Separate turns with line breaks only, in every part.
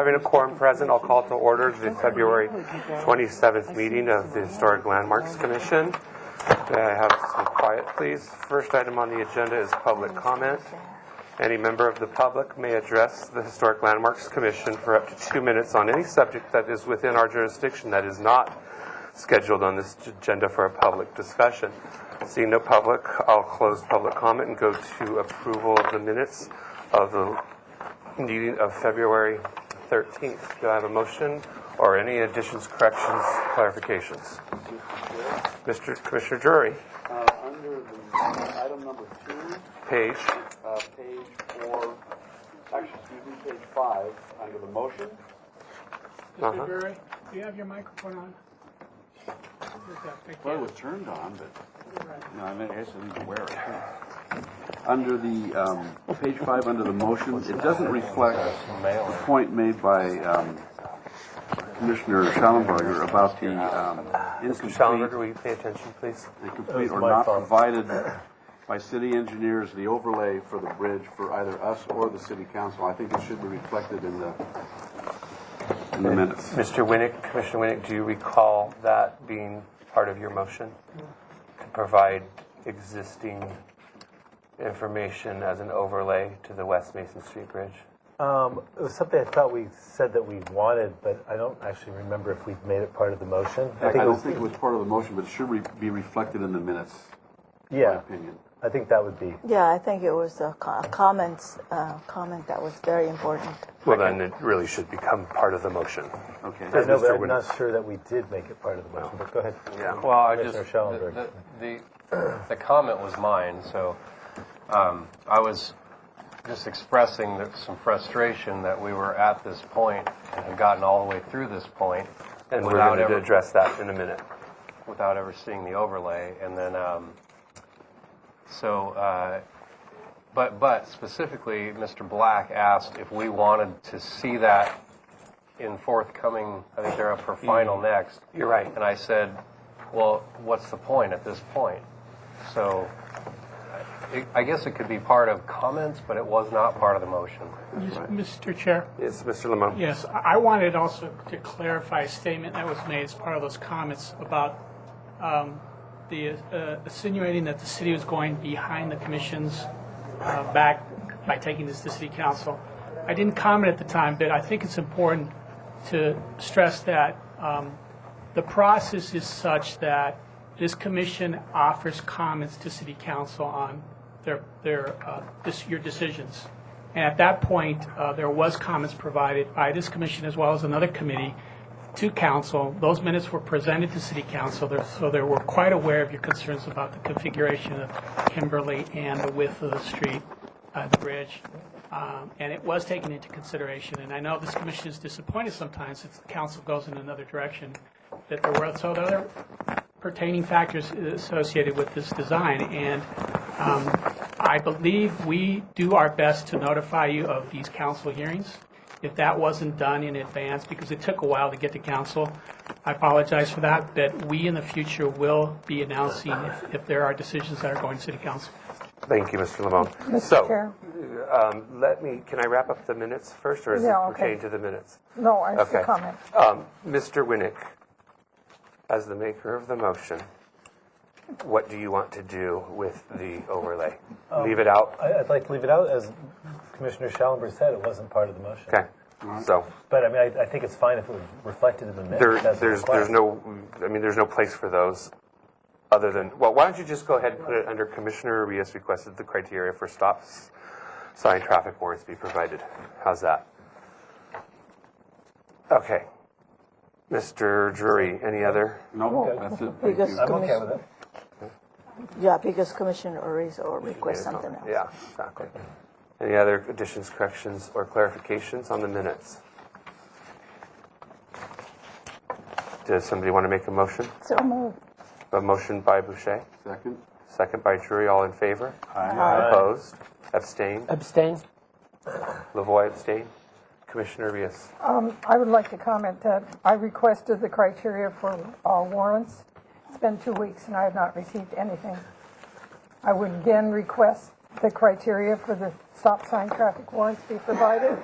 Having a quorum present, I'll call to order the February 27th meeting of the Historic Landmarks Commission. May I have some quiet, please? First item on the agenda is public comment. Any member of the public may address the Historic Landmarks Commission for up to 2 minutes on any subject that is within our jurisdiction that is not scheduled on this agenda for a public discussion. Seeing no public, I'll close public comment and go to approval of the minutes of the meeting of February 13th. Do I have a motion or any additions, corrections, clarifications? Mr. Commissioner Drury.
Under the item number 2,
Page
4, page 5, under the motion.
Mr. Drury, do you have your microphone on?
Well, it was turned on, but I guess I need to wear it. Under the page 5, under the motion, it doesn't reflect the point made by Commissioner Schallenberger about the
Mr.
incomplete,
Schallenberger, will you pay attention, please?
incomplete or not provided by city engineers the overlay for the bridge for either us or the city council. I think it should be reflected in the minutes.
Mr. Winnick, Commissioner Winnick, do you recall that being part of your motion to provide existing information as an overlay to the West Mason Street Bridge?
It was something I thought we said that we wanted, but I don't actually remember if we've made it part of the motion.
I don't think it was part of the motion, but it should be reflected in the minutes.
Yeah,
in my opinion.
I think that would be.
Yeah, I think it was a comment that was very important.
Well, then it really should become part of the motion.
Okay.
I know, but
Mr.
I'm
Winnick.
not sure that we did make it part of the motion, but go ahead.
Yeah.
Well, I
Commissioner
just
Schallenberg.
the comment was mine, so I was just expressing some frustration that we were at this point and had gotten all the way through this point,
And we're going to address that in a minute.
without ever seeing the overlay, and then but specifically, Mr. Black asked if we wanted to see that in forthcoming. I think they're up for final next.
You're right.
And I said, well, what's the point at this point? So I guess it could be part of comments, but it was not part of the motion.
Mr. Chair.
Yes, Mr. Lamont.
Yes, I wanted also to clarify a statement that was made as part of those comments about insinuating that the city was going behind the commission's back by taking this to city council. I didn't comment at the time, but I think it's important to stress that the process is such that this commission offers comments to city council on your decisions. And at that point, there was comments provided by this commission as well as another committee to council. Those minutes were presented to city council, so they were quite aware of your concerns about the configuration of Kimberly and the width of the street, the bridge. And it was taken into consideration. And I know this commission is disappointed sometimes if the council goes in another direction, that there were other pertaining factors associated with this design. And I believe we do our best to notify you of these council hearings. If that wasn't done in advance, because it took a while to get to council, I apologize for that, but we in the future will be announcing if there are decisions that are going to city council.
Thank you, Mr. Lamont.
Mr. Chair.
Can I wrap up the minutes first, or is it pertain to the minutes?
No, I have
Okay.
a comment.
Mr. Winnick, as the maker of the motion, what do you want to do with the overlay? Leave it out?
I'd like to leave it out. As Commissioner Schallenberg said, it wasn't part of the motion.
Okay. So
But I mean, I think it's fine if it was reflected in the minutes. as a
there's
request.
no place for those other than, well, why don't you just go ahead and put it under Commissioner Arias requested the criteria for stop sign traffic warrants be provided. How's that? Okay. Mr. Drury, any other?
No, that's it. Thank
Because
you.
I'm okay with it.
Yeah, because Commissioner Uriz or request something else.
Yeah, exactly. Any other additions, corrections, or clarifications on the minutes? Does somebody want to make a motion?
So moved.
A motion by Boucher,
Second.
second by Drury. All in favor?
Aye.
Opposed? Abstain?
Abstain.
Lavoy abstain? Commissioner Rios.
I would like to comment that I requested the criteria for all warrants. It's been 2 weeks and I have not received anything. I would again request the criteria for the stop sign traffic warrants be provided.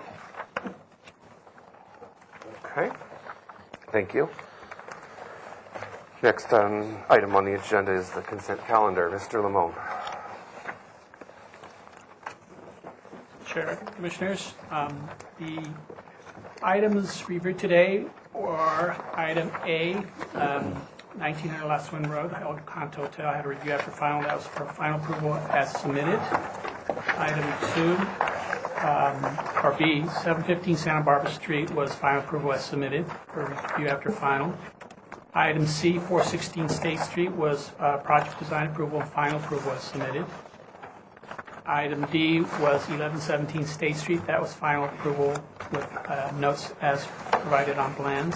Okay, thank you. Next item on the agenda is the consent calendar. Mr. Lamone.
Chair, Commissioners, the items reviewed today are item A, 1900 Las Wind Road, the El Canto Hotel. I had a review after final. That was for final approval as submitted. Item 2, or B, 715 Santa Barbara Street was final approval as submitted for review after final. Item C, 416 State Street was project design approval and final approval as submitted. Item D was 1117 State Street. That was final approval with notes as provided on plans.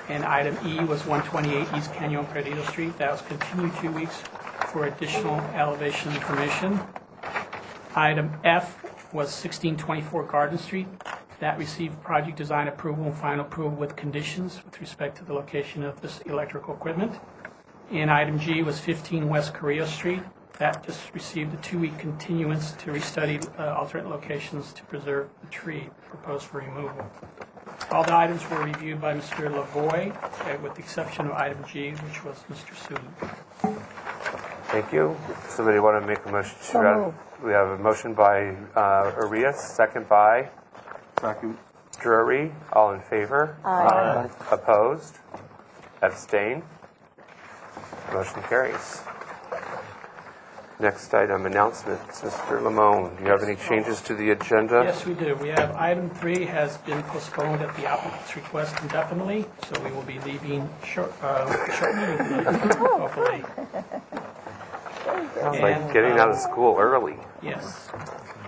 And item E was 128 East Canyon Perdido Street. That was continued 2 weeks for additional elevation information. Item F was 1624 Garden Street. That received project design approval and final approval with conditions with respect to the location of this electrical equipment. And item G was 15 West Correa Street. That just received a 2-week continuance to restudy alternate locations to preserve the tree proposed for removal. All the items were reviewed by Mr. Lavoie, with the exception of item G, which was Mr. Sudi.
Thank you. Somebody want to make a motion to
So moved.
We have a motion by Arias, second by
Second.
Drury. All in favor? Aye. Opposed? Abstain? Motion carries. Next item, announcements. Mr. Lamone, do you have any changes to the agenda?
Yes, we do. We have item 3 has been postponed at the applicant's request indefinitely, so we will be leaving short meeting, hopefully.
It's like getting out of school early.
Yes.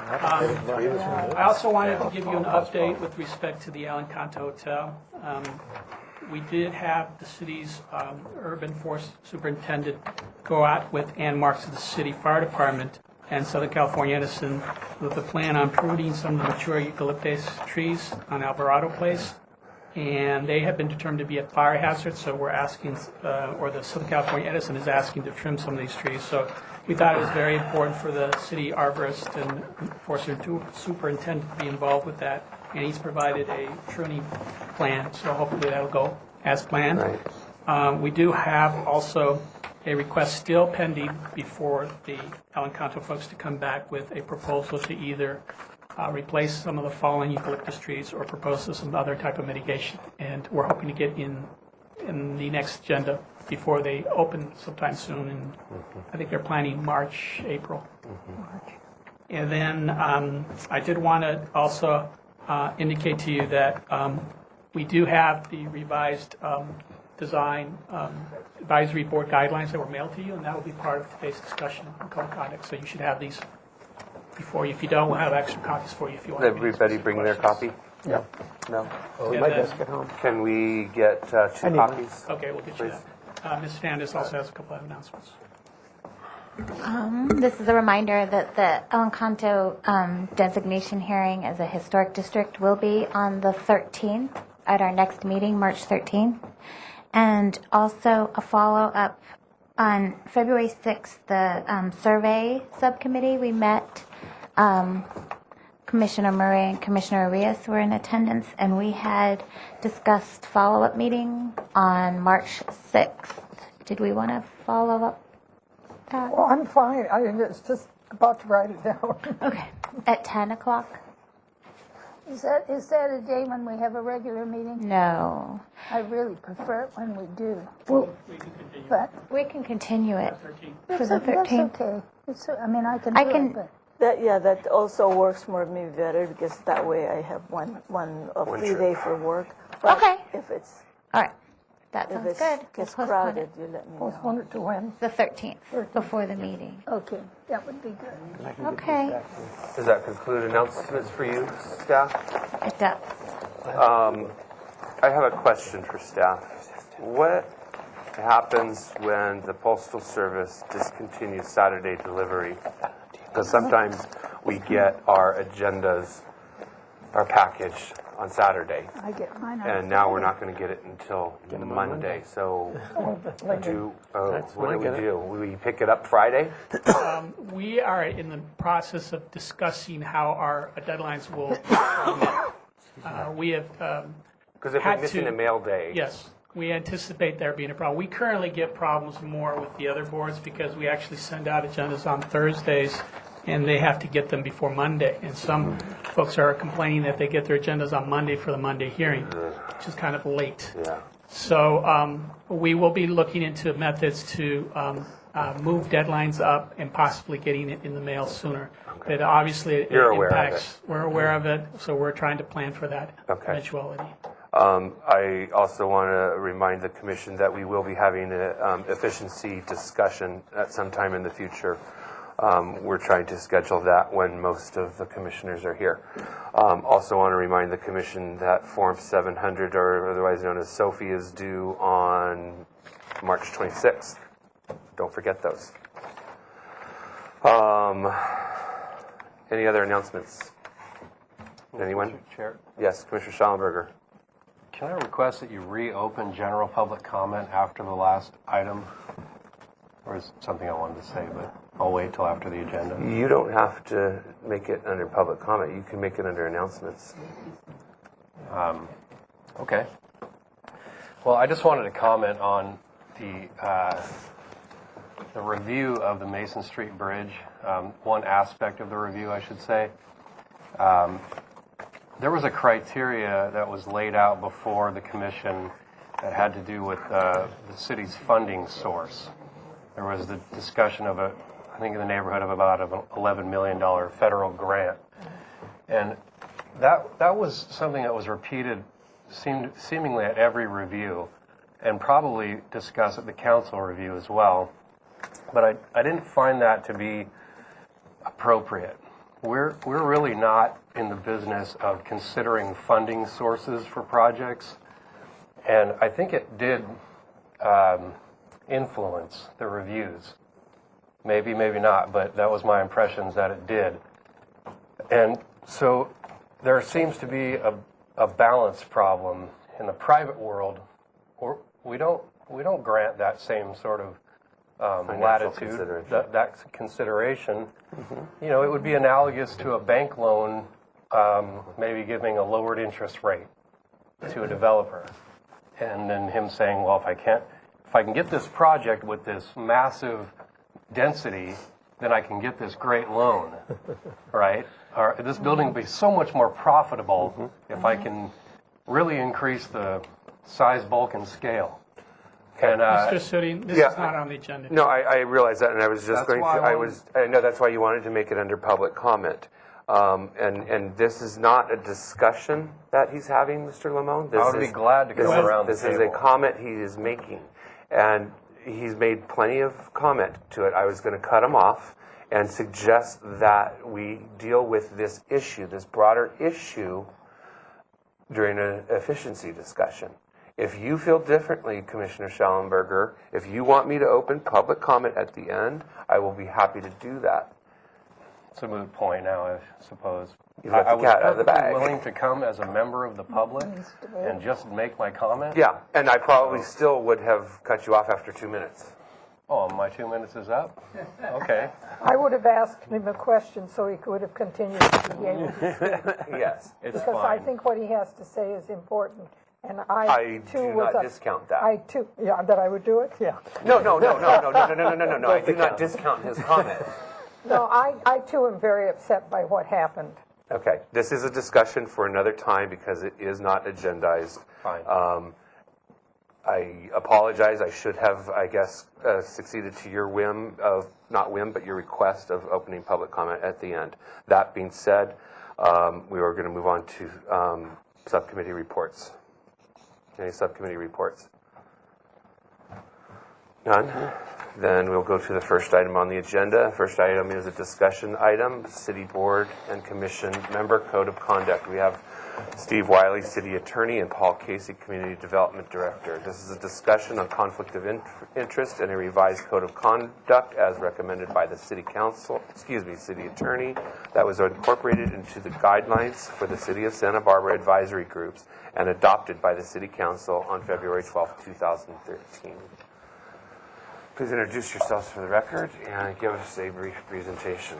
I also wanted to give you an update with respect to the El Encanto Hotel. We did have the city's urban force superintendent go out with Ann Marks of the city fire department and Southern California Edison with a plan on pruning some of the mature eucalyptus trees on Alvarado Place. And they have been determined to be a fire hazard, so we're asking, or the Southern California Edison is asking to trim some of these trees. So we thought it was very important for the city arborist and forest superintendent to be involved with that. And he's provided a pruning plan, so hopefully that'll go as planned.
Right.
We do have also a request still pending before the El Encanto folks to come back with a proposal to either replace some of the fallen eucalyptus trees or propose some other type of mitigation. And we're hoping to get in the next agenda before they open sometime soon. And I think they're planning March, April. And then I did want to also indicate to you that we do have the revised design advisory board guidelines that were mailed to you, and that will be part of today's discussion on code of conduct. So you should have these before you. If you don't, we'll have extra copies for you if you want.
Everybody bring their copy?
Yeah.
No?
And
My
then-
desk at home.
Can we get 2
need one.
copies?
Okay, we'll get you
Please.
that. Ms. Fernandez also has a couple of announcements.
This is a reminder that the El Encanto designation hearing as a historic district will be on the 13th at our next meeting, March 13th. And also a follow-up on February 6th, the survey subcommittee, we met. Commissioner Murray and Commissioner Arias were in attendance, and we had discussed follow-up meeting on March 6th. Did we want to follow up that?
Well, I'm fine. I was just about to write it down.
Okay, at 10 o'clock?
Is that a day when we have a regular meeting?
No.
I really prefer it when we do.
We can continue.
But
We can continue it
13.
for the
that's
13th.
okay. I mean, I can
I
do
can-
it, but
That also works for me better because that way I have one free
trip.
day for work. But
Okay.
If it's
All right, that
if
sounds
it's
good. We'll
gets
postpone
crowded,
it.
you let me know.
Postpone it to when?
The 13th, before the meeting.
okay, that would be good.
Okay,
Does that conclude announcements for you, staff?
it does.
I have a question for staff. What happens when the Postal Service discontinues Saturday delivery? Because sometimes we get our agendas, our package on Saturday,
I get mine on
and now we're not going to get it until Monday. So what do we do? Will we pick it up Friday?
We are in the process of discussing how our deadlines will be met. We have
Because if
had
we're missing
to-
a mail day.
Yes, we anticipate there being a problem. We currently get problems more with the other boards because we actually send out agendas on Thursdays, and they have to get them before Monday. And some folks are complaining that they get their agendas on Monday for the Monday hearing, which is kind of late.
Yeah.
So we will be looking into methods to move deadlines up and possibly getting it in the mail sooner. But obviously, it
You're aware of
impacts. We're aware of it, so we're trying to plan for that
Okay.
eventuality.
I also want to remind the commission that we will be having an efficiency discussion at some time in the future. We're trying to schedule that when most of the commissioners are here. Also want to remind the commission that Form 700, or otherwise known as SOFI, is due on March 26th. Don't forget those. Any other announcements? Anyone?
Mr. Chair,
Yes, Commissioner Schallenberger.
can I request that you reopen general public comment after the last item? Or is something I wanted to say, but I'll wait till after the agenda.
You don't have to make it under public comment. You can make it under announcements.
Okay. Well, I just wanted to comment on the review of the Mason Street Bridge. One aspect of the review, I should say. There was a criteria that was laid out before the commission that had to do with the city's funding source. There was the discussion of I think in the neighborhood of about an $11 million federal grant. And that was something that was repeated seemingly at every review, and probably discussed at the council review as well. But I didn't find that to be appropriate. We're really not in the business of considering funding sources for projects, and I think it did influence the reviews. Maybe not, but that was my impressions that it did. And so there seems to be a balance problem in the private world. We don't grant that same sort of latitude,
consideration.
that consideration. You know, it would be analogous to a bank loan, maybe giving a lowered interest rate to a developer, and then him saying, well, if I can get this project with this massive density, then I can get this great loan, right? Or this building will be so much more profitable if I can really increase the size, bulk, and scale. And
Mr. Sudi, this is not on the agenda.
No, I realize that, and I was just
That's
going to.
why
I know that's why you wanted to make it under public comment. And this is not a discussion that he's having, Mr. Lamone.
I would be glad to come around the
This is a
table.
comment he is making, and he's made plenty of comment to it. I was going to cut him off and suggest that we deal with this issue, this broader issue, during an efficiency discussion. If you feel differently, Commissioner Schallenberger, if you want me to open public comment at the end, I will be happy to do that.
It's a moot point now, I suppose.
You let the
I was
cat out of the
perfectly
bag.
willing to come as a member of the public and just make my comment.
Yeah, and I probably still would have cut you off after 2 minutes.
Oh, my 2 minutes is up? Okay.
I would have asked him a question so he could have continued to be able to speak.
Yes.
It's
Because I
fine.
think what he has to say is important. And I
I
too
do
was
not discount that.
I too, yeah, that I would do it? Yeah.
No. I do not discount his comment.
No, I too am very upset by what happened.
Okay, this is a discussion for another time because it is not agendized.
Fine.
I apologize. I should have, I guess, succeeded to your whim of, not whim, but your request of opening public comment at the end. That being said, we are going to move on to subcommittee reports. Any subcommittee reports? None? Then we'll go to the first item on the agenda. First item is a discussion item, City Board and Commission Member Code of Conduct. We have Steve Wiley, City Attorney, and Paul Casey, Community Development Director. This is a discussion on conflict of interest and a revised Code of Conduct as recommended by the City Attorney that was incorporated into the guidelines for the City of Santa Barbara advisory groups and adopted by the City Council on February 12, 2013. Please introduce yourselves for the record and give us a brief presentation.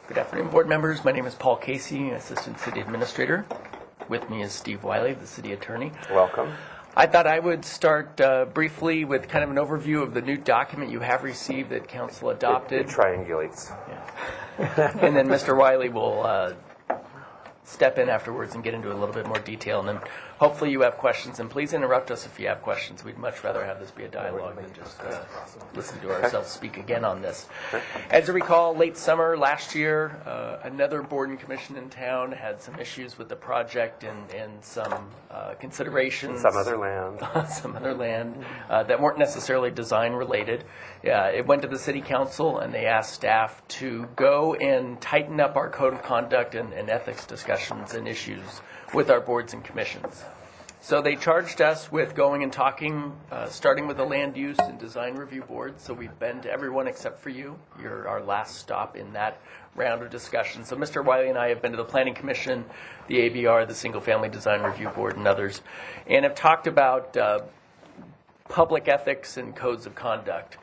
Good afternoon, board members. My name is Paul Casey, Assistant City Administrator. With me is Steve Wiley, the city attorney.
Welcome.
I thought I would start briefly with kind of an overview of the new document you have received that council adopted.
It triangulates.
And then Mr. Wiley will step in afterwards and get into a little bit more detail. And then hopefully you have questions. And please interrupt us if you have questions. We'd much rather have this be a dialogue than just listen to ourselves speak again on this. As you recall, late summer last year, another board and commission in town had some issues with the project and some considerations.
Some other land.
Some other land that weren't necessarily design related. It went to the city council and they asked staff to go and tighten up our code of conduct and ethics discussions and issues with our boards and commissions. So they charged us with going and talking, starting with the land use and design review board. So we've been to everyone except for you. You're our last stop in that round of discussion. So Mr. Wiley and I have been to the Planning Commission, the ABR, the Single Family Design Review Board, and others, and have talked about public ethics and codes of conduct.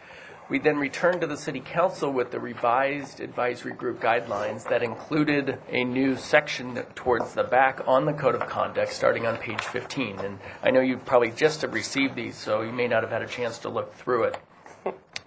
We then returned to the City Council with the revised advisory group guidelines that included a new section towards the back on the Code of Conduct starting on page 15. And I know you probably just have received these, so you may not have had a chance to look through it.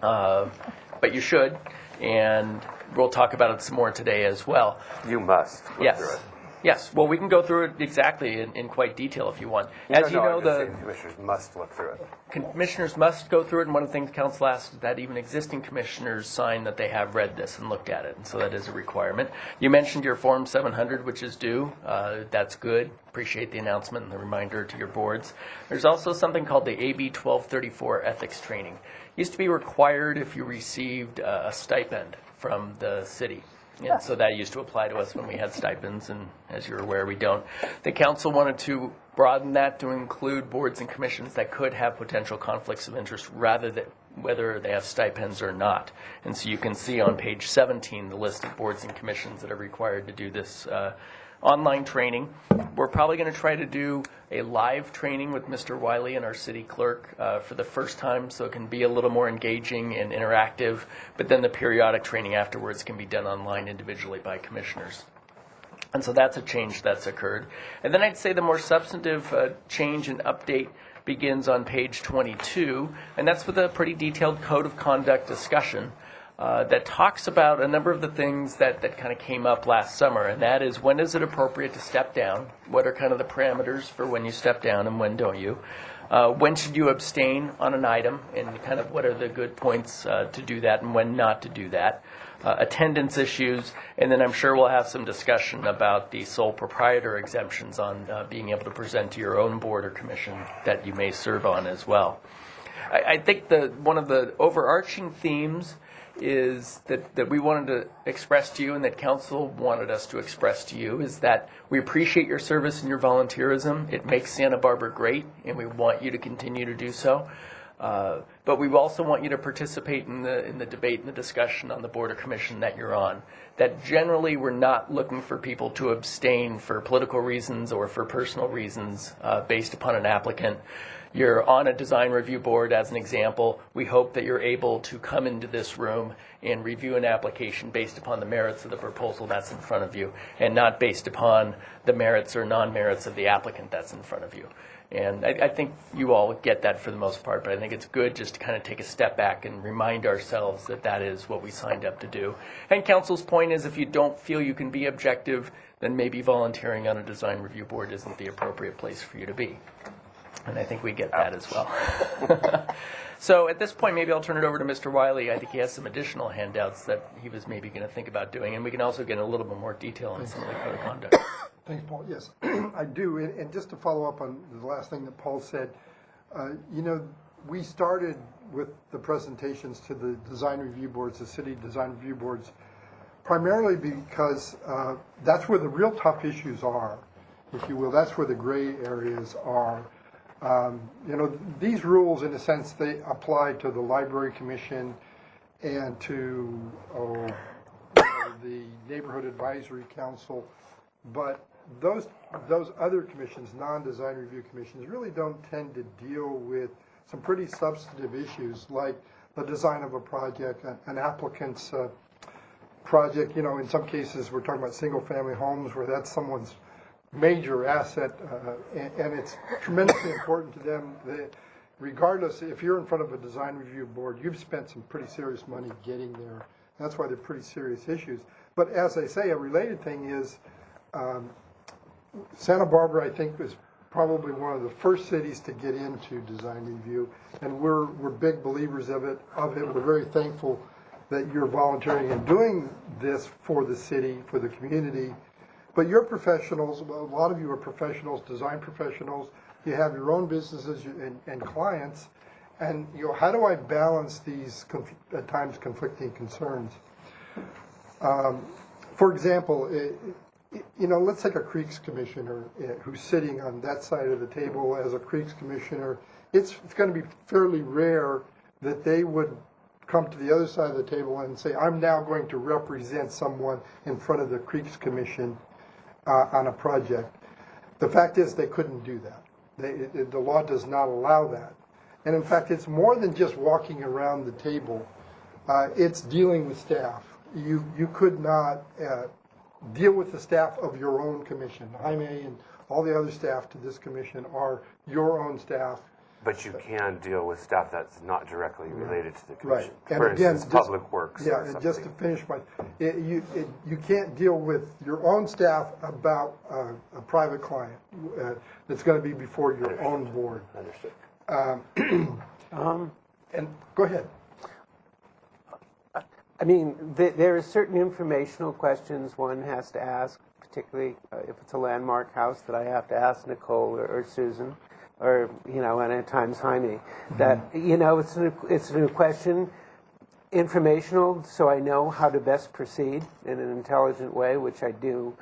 But you should, and we'll talk about it some more today as well.
You must look through it.
Yes, well, we can go through it exactly in quite detail if you want. As you know, the
commissioners must look through it.
Commissioners must go through it, and one of the things council asks is that even existing commissioners sign that they have read this and looked at it, and so that is a requirement. You mentioned your Form 700, which is due. That's good. Appreciate the announcement and the reminder to your boards. There's also something called the AB 1234 ethics training. It used to be required if you received a stipend from the city. And so that used to apply to us when we had stipends, and as you're aware, we don't. The council wanted to broaden that to include boards and commissions that could have potential conflicts of interest rather than whether they have stipends or not. And so you can see on page 17 the list of boards and commissions that are required to do this online training. We're probably going to try to do a live training with Mr. Wiley and our city clerk for the first time, so it can be a little more engaging and interactive, but then the periodic training afterwards can be done online individually by commissioners. And so that's a change that's occurred. And then I'd say the more substantive change and update begins on page 22, and that's with a pretty detailed code of conduct discussion that talks about a number of the things that kind of came up last summer, and that is, when is it appropriate to step down? What are kind of the parameters for when you step down and when don't you? When should you abstain on an item, and kind of what are the good points to do that and when not to do that? Attendance issues, and then I'm sure we'll have some discussion about the sole proprietor exemptions on being able to present to your own board or commission that you may serve on as well. I think one of the overarching themes is that we wanted to express to you, and that council wanted us to express to you, is that we appreciate your service and your volunteerism. It makes Santa Barbara great, and we want you to continue to do so. But we also want you to participate in the debate and the discussion on the board or commission that you're on. That generally we're not looking for people to abstain for political reasons or for personal reasons based upon an applicant. You're on a design review board, as an example. We hope that you're able to come into this room and review an application based upon the merits of the proposal that's in front of you, and not based upon the merits or non-merits of the applicant that's in front of you. And I think you all get that for the most part, but I think it's good just to kind of take a step back and remind ourselves that that is what we signed up to do. And council's point is, if you don't feel you can be objective, then maybe volunteering on a design review board isn't the appropriate place for you to be. And I think we get that as well. So at this point, maybe I'll turn it over to Mr. Wiley. I think he has some additional handouts that he was maybe going to think about doing, and we can also get a little bit more detail on some of the code of conduct.
Thanks, Paul. Yes, I do. And just to follow up on the last thing that Paul said, we started with the presentations to the design review boards, the city design review boards, primarily because that's where the real tough issues are, if you will. That's where the gray areas are. These rules, in a sense, they apply to the Library Commission and to the Neighborhood Advisory Council, but those other commissions, non-design review commissions, really don't tend to deal with some pretty substantive issues like the design of a project, an applicant's project. In some cases, we're talking about single-family homes where that's someone's major asset, and it's tremendously important to them that regardless, if you're in front of a design review board, you've spent some pretty serious money getting there. That's why they're pretty serious issues. But as I say, a related thing is Santa Barbara, I think, was probably one of the first cities to get into design review, and we're big believers of it. We're very thankful that you're volunteering and doing this for the city, for the community. But you're professionals. A lot of you are professionals, design professionals. You have your own businesses and clients, and how do I balance these at times conflicting concerns? For example, let's take a Creeks commissioner who's sitting on that side of the table as a Creeks commissioner. It's going to be fairly rare that they would come to the other side of the table and say, I'm now going to represent someone in front of the Creeks Commission on a project. The fact is they couldn't do that. The law does not allow that. And in fact, it's more than just walking around the table. It's dealing with staff. You could not deal with the staff of your own commission. Jaime and all the other staff to this commission are your own staff.
But you can deal with staff that's not directly related to the commission.
Right. And
For
again,
instance, public works.
Yeah,
or
and
something.
just to finish you can't deal with your own staff about a private client that's going to be before your own board.
Understood.
And go ahead.
I mean, there are certain informational questions one has to ask, particularly if it's a landmark house, that I have to ask Nicole or Susan, or and at times Jaime. That it's a new question, informational, so I know how to best proceed in an intelligent way, which I do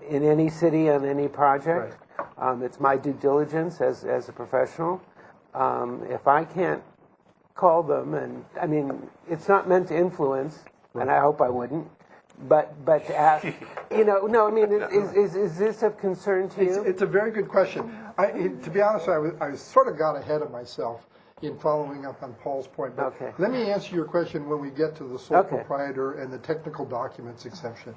in any city on any project. Right. It's my due diligence as a professional. If I can't call them, and I mean, it's not meant to influence, and I hope I wouldn't, but to ask, no, I mean, is this of concern to you?
It's a very good question. To be honest, I sort of got ahead of myself in following up on Paul's point. But
okay.
Let me answer your question when we get to the sole proprietor and the technical documents exception.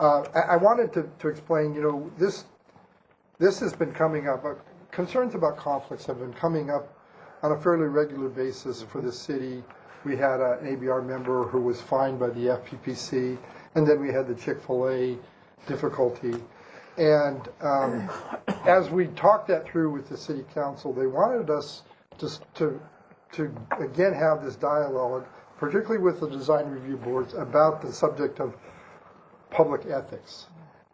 Okay. I wanted to explain, this has been coming up. Concerns about conflicts have been coming up on a fairly regular basis for the city. We had an ABR member who was fined by the FPPC, and then we had the Chick-fil-A difficulty. And as we talked that through with the city council, they wanted us to again have this dialogue, particularly with the design review boards, about the subject of public ethics.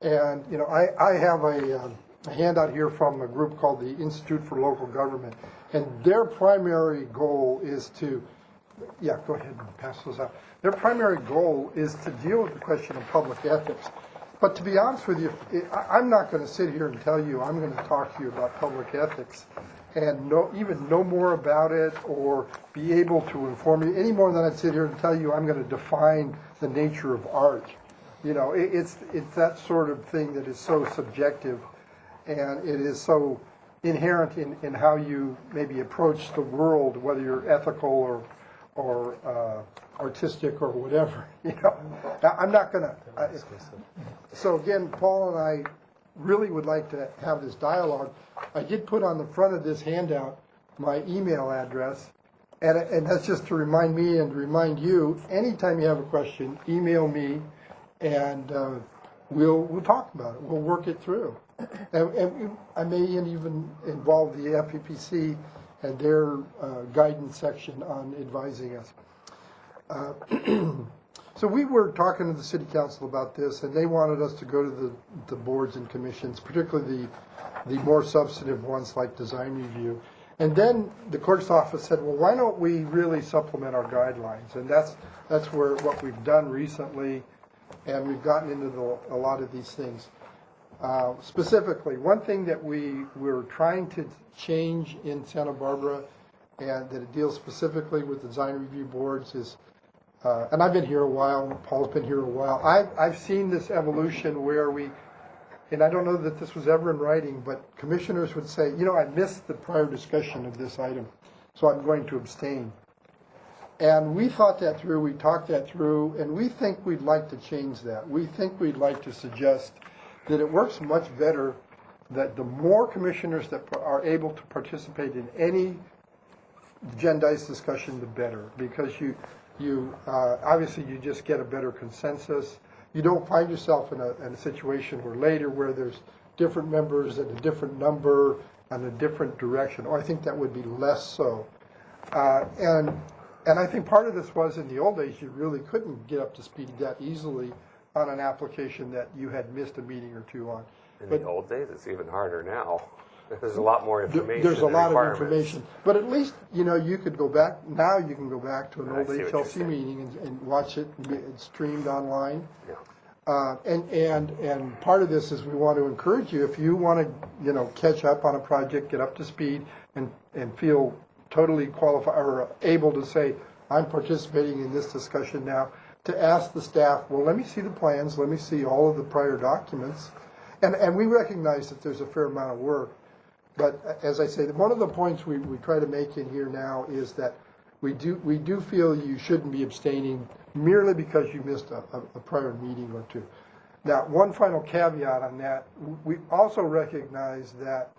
And I have a handout here from a group called the Institute for Local Government, and their primary goal is to go ahead and pass those out. Their primary goal is to deal with the question of public ethics. But to be honest with you, I'm not going to sit here and tell you I'm going to talk to you about public ethics and even know more about it or be able to inform you any more than I'd sit here and tell you I'm going to define the nature of art. It's that sort of thing that is so subjective, and it is so inherent in how you maybe approach the world, whether you're ethical or artistic or whatever. I'm not going to. So again, Paul and I really would like to have this dialogue. I did put on the front of this handout my email address, and that's just to remind me and remind you. Anytime you have a question, email me, and we'll talk about it. We'll work it through, and I may even involve the FPPC and their guidance section on advising us. So we were talking to the city council about this, and they wanted us to go to the boards and commissions, particularly the more substantive ones like design review. And then the clerk's office said, well, why don't we really supplement our guidelines? And that's what we've done recently, and we've gotten into a lot of these things. Specifically, one thing that we're trying to change in Santa Barbara, and that it deals specifically with design review boards, is, and I've been here a while, Paul's been here a while, I've seen this evolution where and I don't know that this was ever in writing, but commissioners would say, I missed the prior discussion of this item, so I'm going to abstain. And we thought that through, we talked that through, and we think we'd like to change that. We think we'd like to suggest that it works much better that the more commissioners that are able to participate in any agendized discussion, the better, because you obviously you just get a better consensus. You don't find yourself in a situation where later where there's different members at a different number and a different direction. Oh, I think that would be less so. And I think part of this was in the old days you really couldn't get up to speed that easily on an application that you had missed a meeting or two on.
In the old days, it's even harder now. There's a lot more information.
There's a
and
lot of
requirements.
information, but at least you could go back. Now you can go back to an
I
old
see what you're
HLC
saying.
meeting and watch it. It's streamed online.
Yeah.
And part of this is we want to encourage you, if you want to catch up on a project, get up to speed, and feel totally qualified or able to say, I'm participating in this discussion now, to ask the staff, well, let me see the plans, let me see all of the prior documents. And we recognize that there's a fair amount of work. But as I say, one of the points we try to make in here now is that we do feel you shouldn't be abstaining merely because you missed a prior meeting or two. Now, one final caveat on that, we also recognize that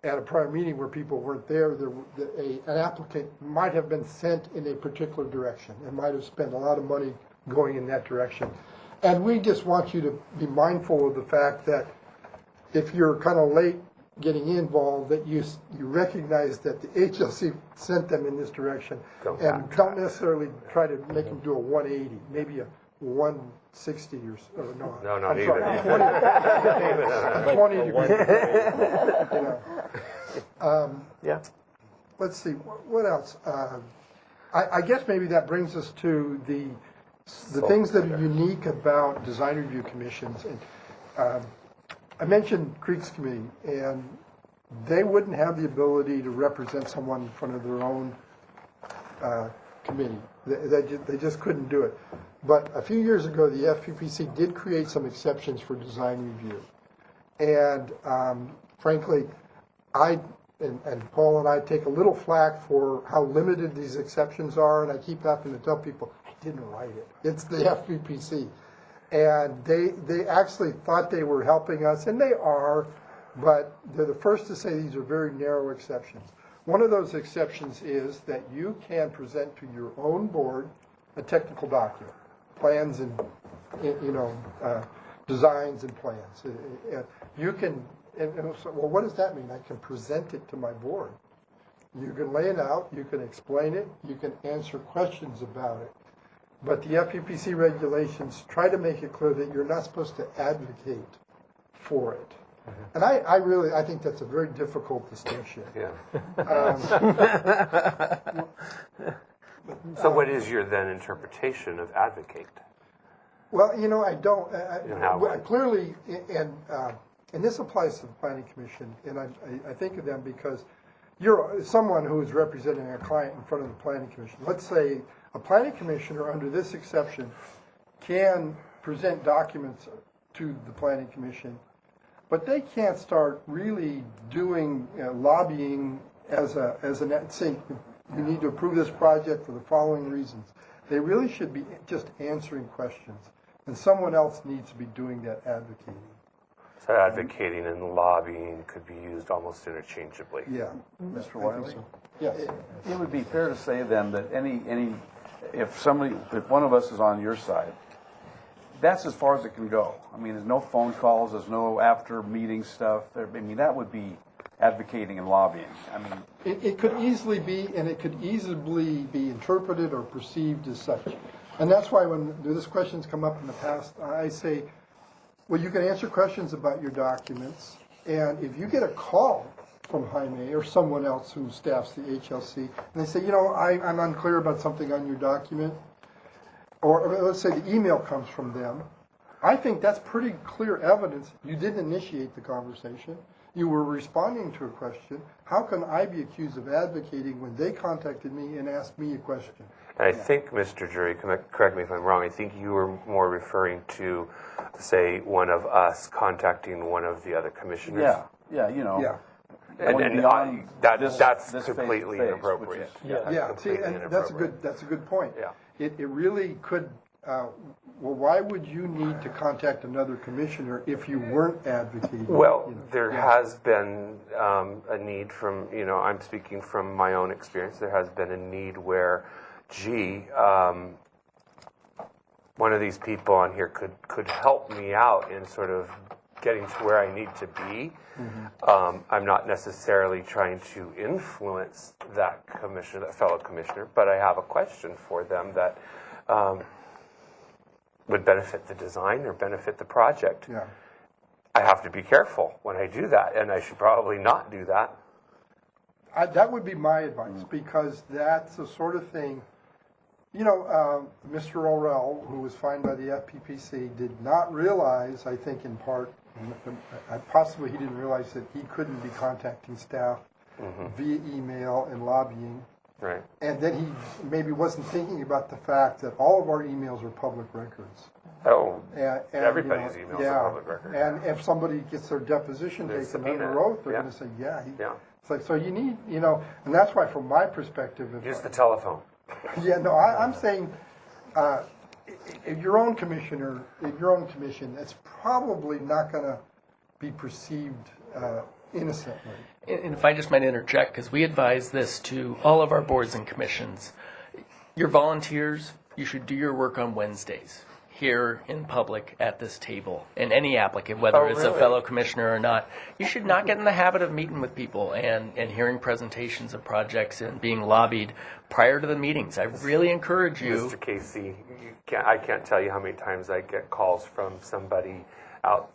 at a prior meeting where people weren't there, an applicant might have been sent in a particular direction and might have spent a lot of money going in that direction. And we just want you to be mindful of the fact that if you're kind of late getting involved, that you recognize that the HLC sent them in this direction, and don't necessarily try to make them do a 180, maybe a 160 or no.
No, not
I'm
even.
sorry, 20 degrees.
Yeah.
Let's see, what else? I guess maybe that brings us to the things that are unique about design review commissions. And I mentioned Creeks Committee, and they wouldn't have the ability to represent someone in front of their own committee. They just couldn't do it. But a few years ago, the FPPC did create some exceptions for design review. And frankly, and Paul and I take a little flack for how limited these exceptions are, and I keep having to tell people, I didn't write it. It's the FPPC. And they actually thought they were helping us, and they are, but they're the first to say these are very narrow exceptions. One of those exceptions is that you can present to your own board a technical document, plans and designs and plans. You can, so, well, what does that mean? I can present it to my board. You can lay it out, you can explain it, you can answer questions about it. But the FPPC regulations try to make it clear that you're not supposed to advocate for it. And I think that's a very difficult distinction.
Yeah. So what is your then interpretation of advocate?
Well, I don't. Clearly, and this applies to the Planning Commission, and I think of them because you're someone who is representing a client in front of the Planning Commission. Let's say a planning commissioner under this exception can present documents to the Planning Commission, but they can't start really doing lobbying as an saying you need to approve this project for the following reasons. They really should be just answering questions, and someone else needs to be doing that advocating.
So advocating and lobbying could be used almost interchangeably.
Yeah.
Mr. Wiley?
Yes.
It would be fair to say then that if one of us is on your side, that's as far as it can go. I mean, there's no phone calls, there's no after meeting stuff. That would be advocating and lobbying. I mean,
it could easily be, and it could easily be interpreted or perceived as such. And that's why when this questions come up in the past, I say, well, you can answer questions about your documents, and if you get a call from Jaime or someone else who staffs the HLC, and they say, I'm unclear about something on your document, or let's say the email comes from them, I think that's pretty clear evidence you didn't initiate the conversation. You were responding to a question. How can I be accused of advocating when they contacted me and asked me a question?
I think, Mr. Jury, correct me if I'm wrong, I think you were more referring to, say, one of us contacting one of the other commissioners.
Yeah.
Yeah.
And that's completely
face-to-face,
inappropriate.
Yeah. See, and that's a good point.
Yeah.
It really could well, why would you need to contact another commissioner if you weren't advocating?
Well,
you know?
there has been a need from, I'm speaking from my own experience, there has been a need where, one of these people on here could help me out in sort of getting to where I need to be. I'm not necessarily trying to influence that fellow commissioner, but I have a question for them that would benefit the design or benefit the project.
Yeah.
I have to be careful when I do that, and I should probably not do that.
That would be my advice, because that's the sort of thing, Mr. Orell, who was fined by the FPPC, did not realize, I think in part, possibly he didn't realize that he couldn't be contacting staff via email and lobbying.
Right.
And then he maybe wasn't thinking about the fact that all of our emails are public records.
Oh,
And,
everybody's emails are public record.
And if somebody gets their deposition
They're
taken
subpoenaed.
under oath, they're
Yeah.
going to say, yeah.
Yeah.
It's like, so you need, and that's why from my perspective,
Use the telephone.
yeah, no, I'm saying, if your own commissioner, in your own commission, that's probably not going to be perceived innocently.
And if I just might interject, because we advise this to all of our boards and commissions, your volunteers, you should do your work on Wednesdays here in public at this table. And any applicant, whether it's a fellow commissioner or not, you should not get in the habit of meeting with people and hearing presentations of projects and being lobbied prior to the meetings. I really encourage you.
Mr. Casey, I can't tell you how many times I get calls from somebody out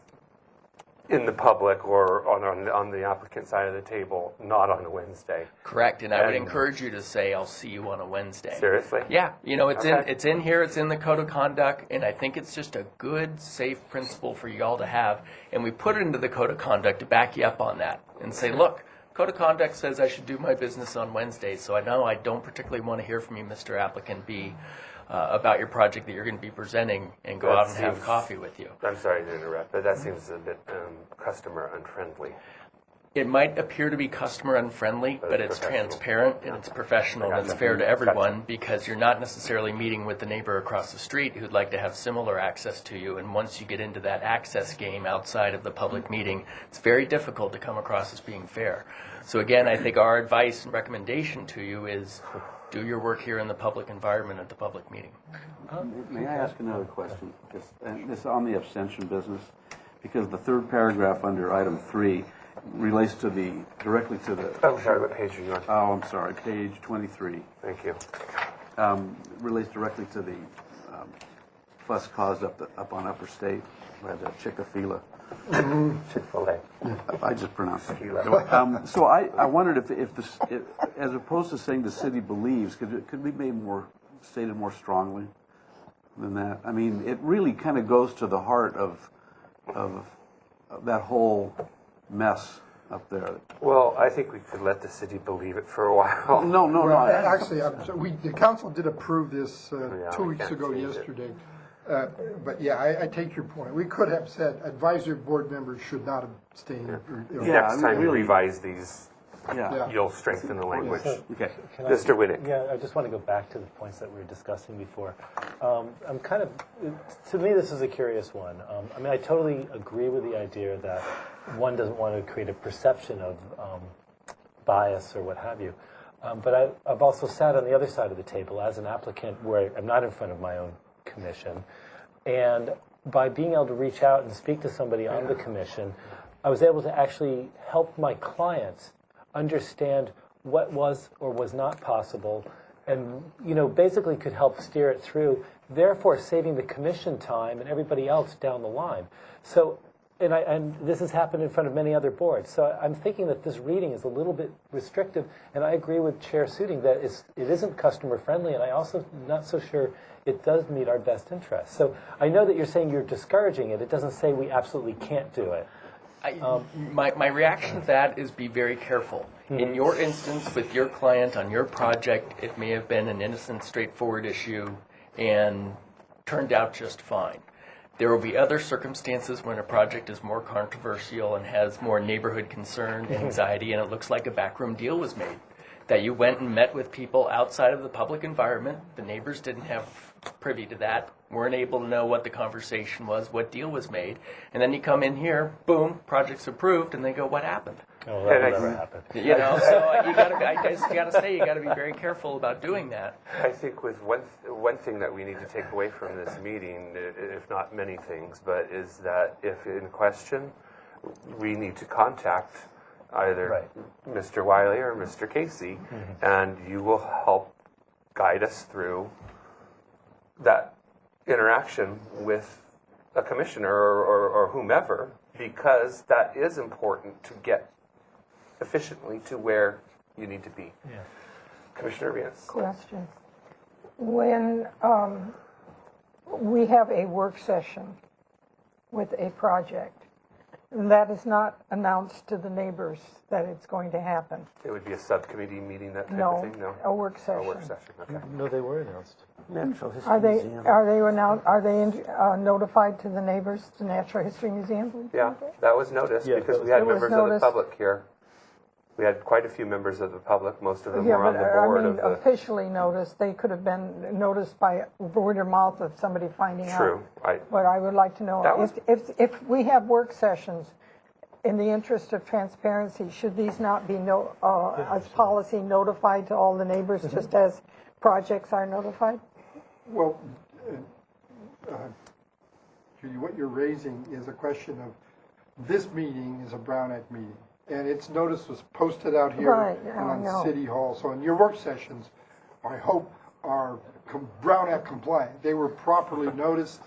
in the public or on the applicant side of the table, not on a Wednesday.
Correct, and I would encourage you to say, "I'll see you on a Wednesday."
Seriously?
Yeah, it's
Okay.
it's in here, it's in the code of conduct, and I think it's just a good, safe principle for y'all to have. And we put it into the code of conduct to back you up on that and say, look, code of conduct says I should do my business on Wednesdays, so I know I don't particularly want to hear from you, Mr. Applicant B, about your project that you're going to be presenting and go
That
out and have
seems-
coffee with you.
I'm sorry to interrupt, but that seems a bit customer unfriendly.
It might appear to be customer unfriendly, but it's
professional.
transparent and it's professional and it's fair to everyone because you're not necessarily meeting with the neighbor across the street who'd like to have similar access to you. And once you get into that access game outside of the public meeting, it's very difficult to come across as being fair. So again, I think our advice and recommendation to you is do your work here in the public environment at the public meeting.
May I ask another question? This on the abstention business, because the third paragraph under item 3 relates directly to the.
Oh, sorry, what page are you on?
Oh, I'm sorry, page 23.
Thank you.
Relates directly to the fuss caused up on Upper State by the Chick-fil-A.
Chick-fil-A.
I just pronounced it. So I wondered if as opposed to saying the city believes, could we be stated more strongly than that? I mean, it really kind of goes to the heart of that whole mess up there.
Well, I think we could let the city believe it for a while.
No.
Well, actually, the council did approve this
Yeah,
2
we
weeks
can't
ago
change it.
yesterday. But yeah, I take your point. We could have said advisory board members should not abstain.
Yeah,
Next time you
really.
revise these,
Yeah.
you'll strengthen the language.
Okay.
Can I-
Mr. Winnick.
Yeah, I just want to go back to the points that we were discussing before. I'm kind of, to me, this is a curious one. I mean, I totally agree with the idea that one doesn't want to create a perception of bias or what have you. But I've also sat on the other side of the table as an applicant where I'm not in front of my own commission. And by being able to reach out and speak to somebody on the commission, I was able to actually help my clients understand what was or was not possible and, basically could help steer it through, therefore saving the commission time and everybody else down the line. So, and this has happened in front of many other boards. So I'm thinking that this reading is a little bit restrictive, and I agree with Chair Suding that it isn't customer friendly, and I also not so sure it does meet our best interests. So I know that you're saying you're discouraging it. It doesn't say we absolutely can't do it.
My reaction to that is be very careful. In your instance, with your client on your project, it may have been an innocent, straightforward issue and turned out just fine. There will be other circumstances when a project is more controversial and has more neighborhood concern, anxiety, and it looks like a backroom deal was made. that you went and met with people outside of the public environment. The neighbors didn't have privy to that, weren't able to know what the conversation was, what deal was made. And then you come in here, boom, project's approved, and they go, what happened?
Oh, that will never happen.
You know, so you gotta, I guess you gotta say, you gotta be very careful about doing that.
I think with one thing that we need to take away from this meeting, if not many things, but is that if in question, we need to contact either Mr. Wiley or Mr. Casey, and you will help guide us through that interaction with a commissioner or whomever, because that is important to get efficiently to where you need to be.
Yeah.
Commissioner Rios.
Question. When we have a work session with a project, that is not announced to the neighbors that it's going to happen.
It would be a subcommittee meeting, that type
No,
of thing? No,
a work
a
session.
work session, okay.
No, they were announced.
Natural History
Are they
Museum.
notified to the neighbors, the Natural History Museum?
Yeah, that was noticed
Yeah,
because
that
we had
It was
members of the
noticed.
public here. We had quite a few members of the public, most of them
Yeah,
were on
but
the board
I mean,
of the...
officially noticed, they could have been noticed by word of mouth of somebody finding out.
True.
But I would like to know,
That was-
if we have work sessions, in the interest of transparency, should these not be, as policy, notified to all the neighbors, just as projects are notified?
Well, Judy, what you're raising is a question of, this meeting is a Brown Act meeting, and its notice was posted out here
Right,
and
I know.
on City Hall. So in your work sessions, I hope are Brown Act compliant. They were properly noticed,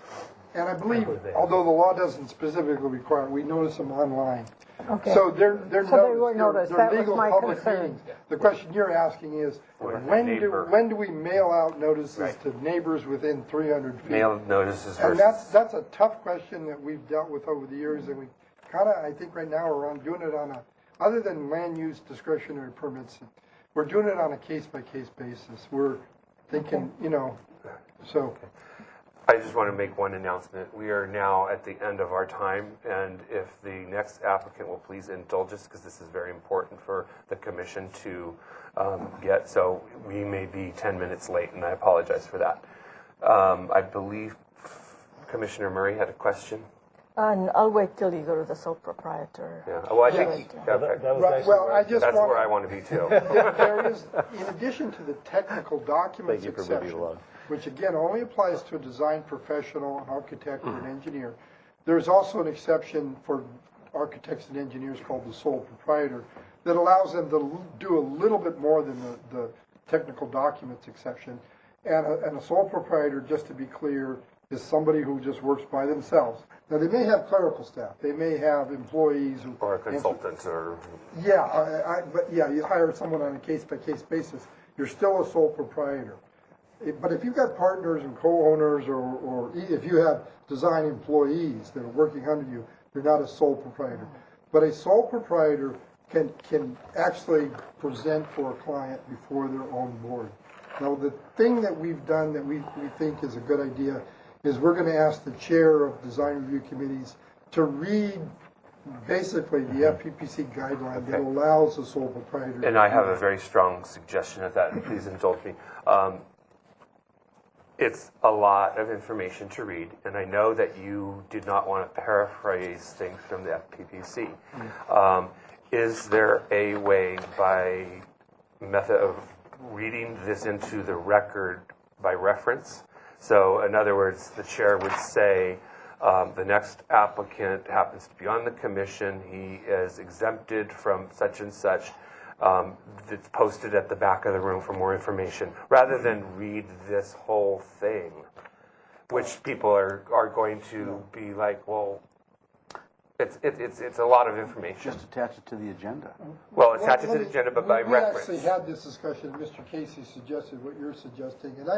and I believe, although the law doesn't specifically require it, we notice them online.
Okay.
So they're
So they were noticed.
they're
That was
legal
my
public
concern.
meetings. The question you're asking is, when do we mail out notices to neighbors within 300 feet?
Mail notices
And
versus...
that's a tough question that we've dealt with over the years, and we kind of, I think right now, we're doing it on a, other than land use discretionary permits, we're doing it on a case-by-case basis. We're thinking, so...
I just want to make one announcement. We are now at the end of our time, and if the next applicant will please indulge us, because this is very important for the commission to get, so we may be 10 minutes late, and I apologize for that. I believe Commissioner Murray had a question.
And I'll wait till you go to the sole proprietor.
Yeah. Well, I think
That was actually
Well,
where
I just
that's
want...
where I want to be too.
There is, in addition to the technical documents
Thank you for moving
exception,
along.
which again only applies to a design professional, an architect, or an engineer, there's also an exception for architects and engineers called the sole proprietor that allows them to do a little bit more than the technical documents exception. And a sole proprietor, just to be clear, is somebody who just works by themselves. Now, they may have clerical staff. They may have employees.
Or a consultant, or...
Yeah, but yeah, you hire someone on a case-by-case basis. You're still a sole proprietor. But if you've got partners and co-owners, or if you have design employees that are working under you, you're not a sole proprietor. But a sole proprietor can actually present for a client before their own board. Now, the thing that we've done that we think is a good idea is we're going to ask the chair of design review committees to read basically the FPPC guideline that allows the sole proprietor.
And I have a very strong suggestion of that, and please indulge me. It's a lot of information to read, and I know that you did not want to paraphrase things from the FPPC. Is there a way, by method of reading this into the record by reference? So, in other words, the chair would say, the next applicant happens to be on the commission, he is exempted from such and such, that's posted at the back of the room for more information, rather than read this whole thing, which people are going to be like, well, it's a lot of information.
Just attach it to the agenda.
Well, attach it to the agenda, but by reference.
We actually had this discussion. Mr. Casey suggested what you're suggesting, and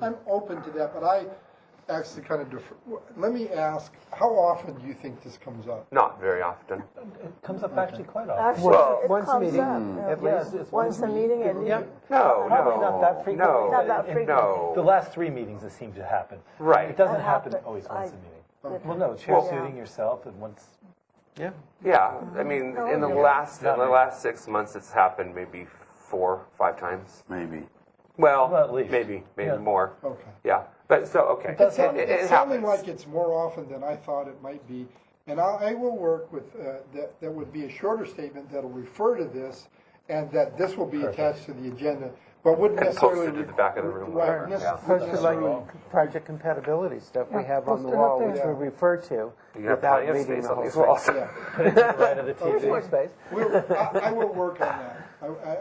I'm open to that, but I actually kind of defer. Let me ask, how often do you think this comes up?
Not very often.
It comes up actually quite often.
Actually,
Well,
it
once a
comes
meeting,
up.
at
Yeah.
least. It's
Once a meeting, at least.
No,
Probably not that frequently.
no,
Not that frequently.
The
no.
last 3 meetings it seemed to happen.
Right.
It doesn't
That
happen
happened.
always once a meeting.
Did-
Well, no, chair
Yeah.
suiting yourself and once.
Yeah, I mean, in the last 6 months, it's happened maybe 4, 5 times.
Maybe.
Well,
at least.
maybe
Yeah.
more.
Okay.
Yeah, but so, okay.
It sounded
happens.
like it's more often than I thought it might be. And I will work with, that would be a shorter statement that'll refer to this, and that this will be attached to the agenda, but wouldn't
And
necessarily.
posted at the back of the room,
Right,
whatever,
nec-
yeah.
Posted like
necessarily.
project compatibility stuff we
Yeah,
have on the
posted up
wall,
there.
which we refer to
You have
without
plenty of
reading
space
the
on
whole
these
thing.
walls.
Yeah.
Right of the
There's more
TV.
space.
I will work on that.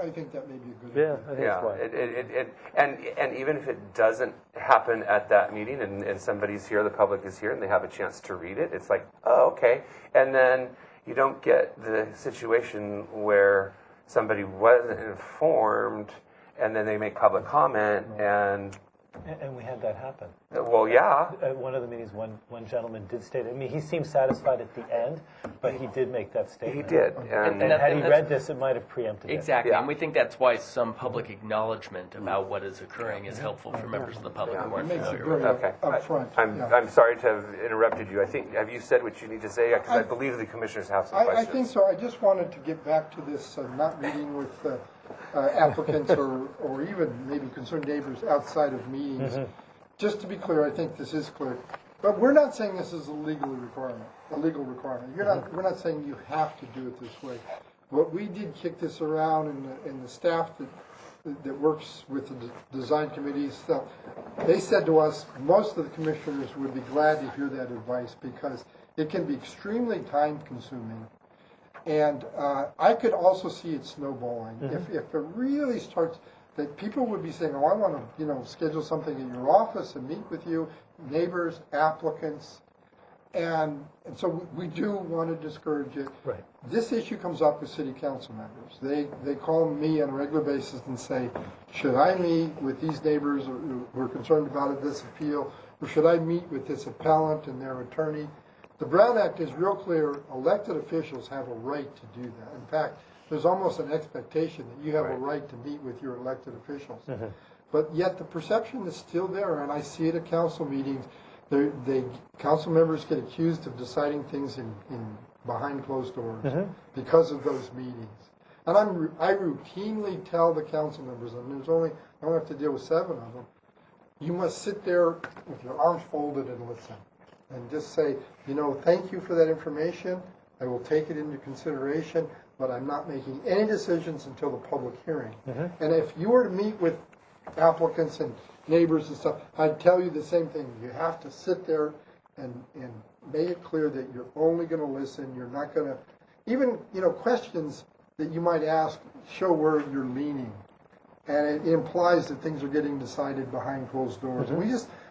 I think that may be a good idea.
Yeah, I think
Yeah,
it's fine.
and even if it doesn't happen at that meeting and somebody's here, the public is here, and they have a chance to read it, it's like, oh, okay. And then you don't get the situation where somebody wasn't informed and then they make public comment and,
And we had that happen.
well, yeah.
At one of the meetings, one gentleman did state, I mean, he seemed satisfied at the end, but he did make that
He
statement.
did.
And
And
that-
had he
that's-
read this, it might have preempted it.
Exactly,
Yeah.
and we think that's why some public acknowledgement about what is occurring is helpful for members of the public who
It
aren't
makes it
familiar with
very
it.
Okay.
upfront.
I'm,
yeah.
I'm sorry to have interrupted you. I think, have you said what you need to say? Because I believe the commissioners have some
I
questions.
think so. I just wanted to get back to this, not meeting with applicants or even maybe concerned neighbors outside of meetings. Just to be clear, I think this is clear. But we're not saying this is a legal requirement. We're not saying you have to do it this way. What we did kick this around and the staff that works with the design committees, stuff, they said to us, most of the commissioners would be glad to hear that advice because it can be extremely time consuming. And I could also see it snowballing. If it really starts, that people would be saying, oh, I want to, schedule something at your office and meet with you, neighbors, applicants. And so we do want to discourage it.
Right.
This issue comes up with city council members. They call me on a regular basis and say, should I meet with these neighbors who are concerned about this appeal, or should I meet with this appellant and their attorney? The Brown Act is real clear. Elected officials have a right to do that. In fact, there's almost an expectation that you have a right to meet with your elected officials. But yet the perception is still there, and I see it at council meetings. Council members get accused of deciding things in behind closed doors because of those meetings. And I routinely tell the council members, and I don't have to deal with 7 of them, you must sit there with your arms folded and listen. And just say, thank you for that information. I will take it into consideration, but I'm not making any decisions until the public hearing. And if you were to meet with applicants and neighbors and stuff, I'd tell you the same thing. You have to sit there and make it clear that you're only going to listen. You're not going to, even, questions that you might ask show where you're leaning. And it implies that things are getting decided behind closed doors. And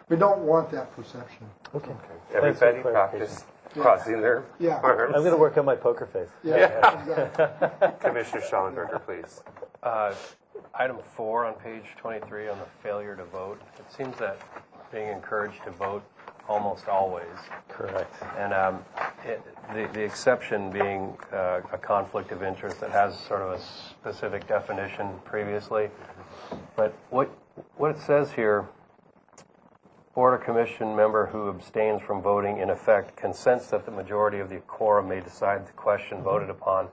we don't want that perception.
Okay.
Everybody
Thanks for the
practice crossing their
Yeah.
arms.
I'm going to work on my poker face.
Yeah, exactly.
Commissioner Schallenberger, please.
Item 4 on page 23 on the failure to vote. It seems that being encouraged to vote almost always.
Correct.
And the exception being a conflict of interest that has sort of a specific definition previously. But what it says here, Board or Commission member who abstains from voting in effect consents that the majority of the quorum may decide the question voted upon.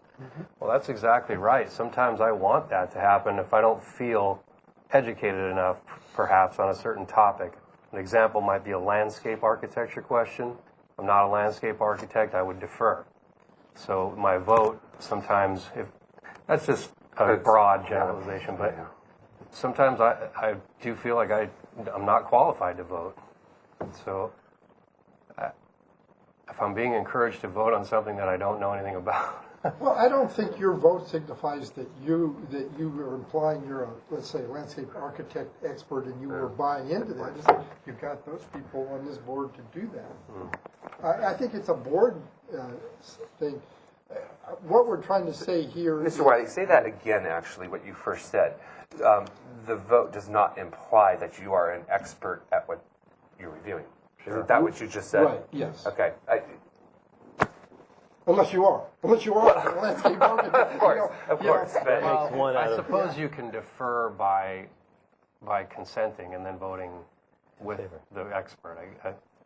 Well, that's exactly right. Sometimes I want that to happen if I don't feel educated enough, perhaps, on a certain topic. An example might be a landscape architecture question. I'm not a landscape architect, I would defer. So my vote sometimes, that's just a broad generalization, but sometimes I do feel like I'm not qualified to vote. So if I'm being encouraged to vote on something that I don't know anything about.
Well, I don't think your vote signifies that you are implying you're let's say, a landscape architect expert and you were buying into that. Just you've got those people on this board to do that. I think it's a board thing. What we're trying to say here
Mr. Wiley, say that again, actually, what you first said. The vote does not imply that you are an expert at what you're reviewing. Isn't that what you just said?
Right, yes.
Okay.
Unless you are a landscape architect.
Of course, of course. But
Well, I suppose you can defer by consenting and then voting with the expert.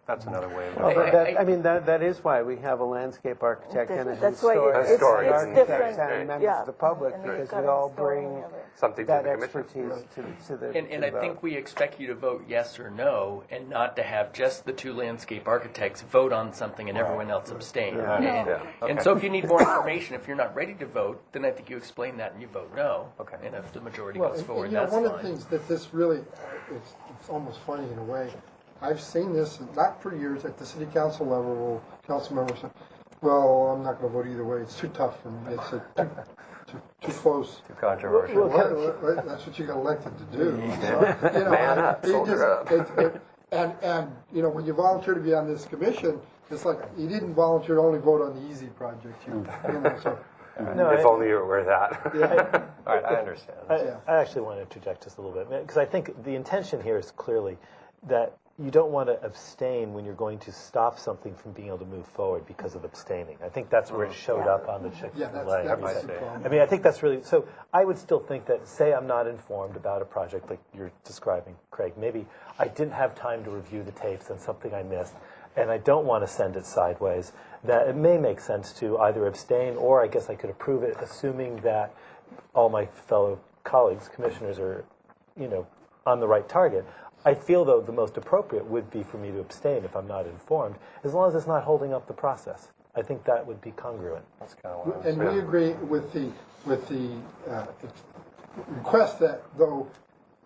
That's another way of
Well,
doing it.
that is why we have a landscape architect and a
That's why
historic
it's
architect
different.
and members
Yeah.
of the public,
And
because
the
we all
storing
bring
of it.
Something to
that
the commission.
expertise to the
And
to
I
the
think
vote.
we expect you to vote yes or no, and not to have just the two landscape architects vote on something and everyone else abstain.
Yeah.
And,
Yeah.
and so if you need more information, if you're not ready to vote, then I think you explain that and you vote no.
Okay.
And if the majority
Well,
goes
and,
forward,
you know,
that's
one
fine.
of the things that this really, it's almost funny in a way. I've seen this, not for years, at the city council level, council members say, well, I'm not going to vote either way. It's too tough for me. It's too close.
Too controversial.
Well, that's what you got elected to do. So, you know,
Man up, soldier up.
And you know, when you volunteer to be on this commission, it's like you didn't volunteer to only vote on the easy project. You know, so
If only you were aware of that.
All right, I understand.
I actually want to interject just a little bit, because I think the intention here is clearly that you don't want to abstain when you're going to stop something from being able to move forward because of abstaining. I think that's where it showed up on the
yeah,
Chick-fil-A.
that was the problem.
I mean, I think that's really, so I would still think that, say I'm not informed about a project like you're describing, Craig, maybe I didn't have time to review the tapes and something I missed, and I don't want to send it sideways, that it may make sense to either abstain, or I guess I could approve it, assuming that all my fellow colleagues, commissioners, are, on the right target. I feel, though, the most appropriate would be for me to abstain if I'm not informed, as long as it's not holding up the process. I think that would be congruent.
That's kind of what I was
and we agree with the request that though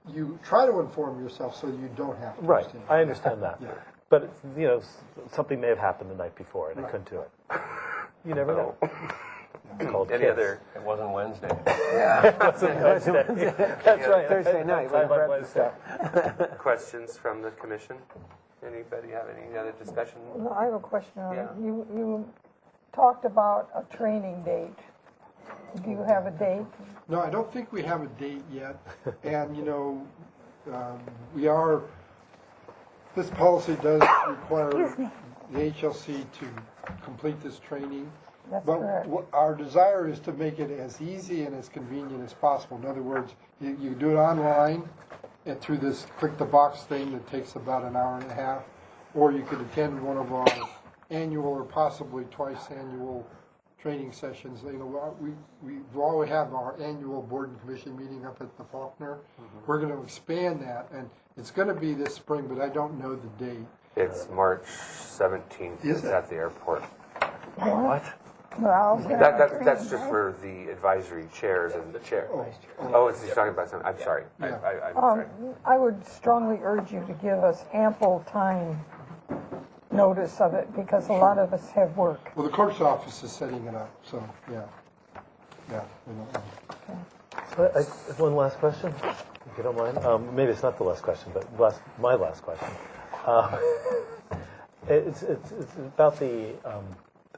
you try to inform yourself so you don't have to.
Right,
abstain.
I understand that.
Yeah.
But, something may have happened the night before, and I couldn't do it. You never know. It's called
Any
kids.
other?
It wasn't Wednesday.
That's right.
Thursday night,
Time
we
on
read the stuff.
Questions from the commission? Anybody have any other discussion?
No, I have a question.
Yeah.
You talked about a training date. Do you have a date?
No, I don't think we have a date yet. And, this policy does require the HLC to complete this training.
That's
But
correct.
our desire is to make it as easy and as convenient as possible. In other words, you do it online and through this click the box thing that takes about an hour and a half, or you could attend one of our annual or possibly twice annual training sessions. We always have our annual board and commission meeting up at the Faulkner. We're going to expand that, and it's going to be this spring, but I don't know the date.
It's March 17th.
Is
It's
it?
at the airport.
What?
Well,
That's just for the advisory chairs and the chair. Oh, it's he's talking about something. I'm sorry.
Yeah.
I'm sorry.
I would strongly urge you to give us ample time notice of it, because a lot of us have work.
Well, the clerk's office is setting it up, so, yeah. Yeah.
One last question, if you don't mind. Maybe it's not the last question, but my last question. It's about the.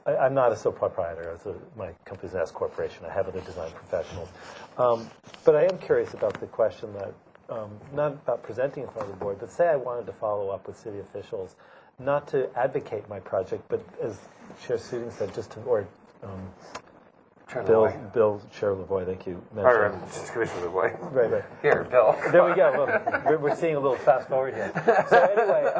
I'm not a sole proprietor. My company's an S corporation. I have other design professionals, but I am curious about the question that not about presenting in front of the board, but say I wanted to follow up with city officials, not to advocate my project, but as Chair Suding said, just to Bill, Chair Lavoie, thank you.
Or just Commissioner Lavoie.
Right.
Here, Bill.
There we go. Well, we're seeing a little fast forward here. So anyway,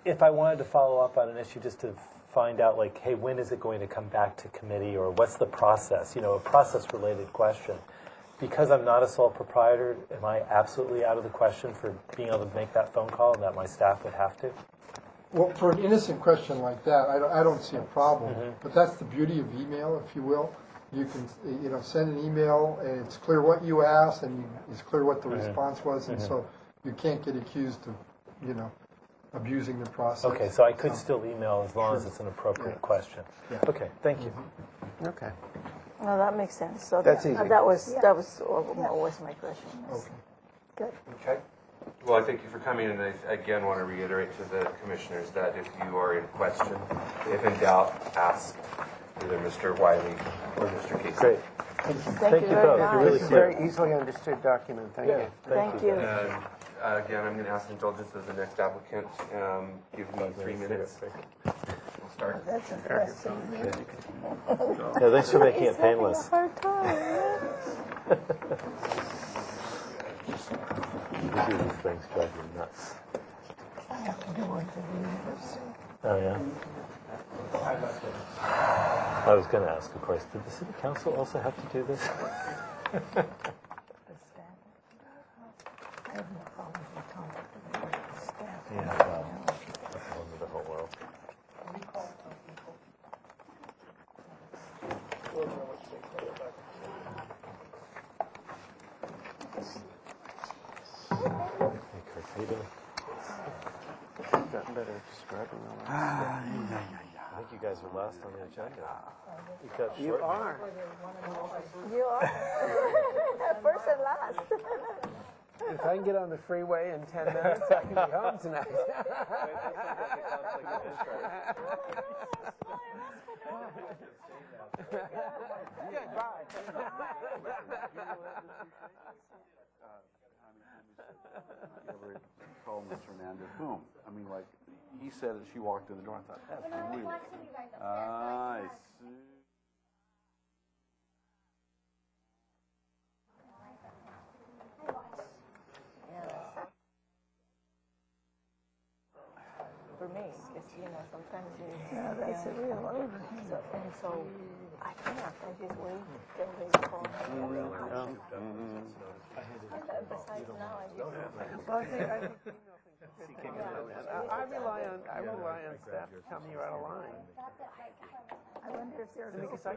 if I wanted to follow up on an issue just to find out, like, hey, when is it going to come back to committee, or what's the process? A process-related question. Because I'm not a sole proprietor, am I absolutely out of the question for being able to make that phone call and that my staff would have to?
Well, for an innocent question like that, I don't see a problem. But that's the beauty of email, if you will. You can, send an email, and it's clear what you asked, and it's clear what the response was, and so you can't get accused of, abusing the process.
Okay, so I could still email as long as it's an appropriate question.
Yeah.
Okay, thank you.
Okay.
No, that makes sense. So
That's easy.
that was always my question. Yes. Good.
Okay. Well, I thank you for coming, and I again want to reiterate to the commissioners that if you are in question, if in doubt, ask either Mr. Wiley or Mr. Casey.
Great.
Thank you very
both.
much.
You're really
It's a
clear.
very easily understood document. Thank you.
Thank you.
Again, I'm going to ask indulgence as the next applicant. Give me 3 minutes. We'll start.
That's impressive.
Yeah, thanks for making it painless.
Hard time.
We do these things drive me nuts.
have to go into the university.
Oh, yeah. I was going to ask, of course, did the city council also have to do this?
I have no problem with talking to the staff.
Yeah, well, that's a whole other whole world. Hey, Kirk, how you doing?
Gotten better at describing all that.
I think you guys are last on the agenda. You got
You
short.
are.
You are first and last.
If I can get on the freeway in 10 minutes, I can be home tonight. Yeah, bye.
You ever call Miss Hernandez? Boom. I mean, like, he said it, she walked in the door. I thought, that's weird. I see.
For me, because sometimes
Yeah, that's a real overhead.
so I can't. I just wait till they call me. Besides now, I just.
Well, I think I rely on staff to tell me you're out of line.
I wonder if there's
Because I've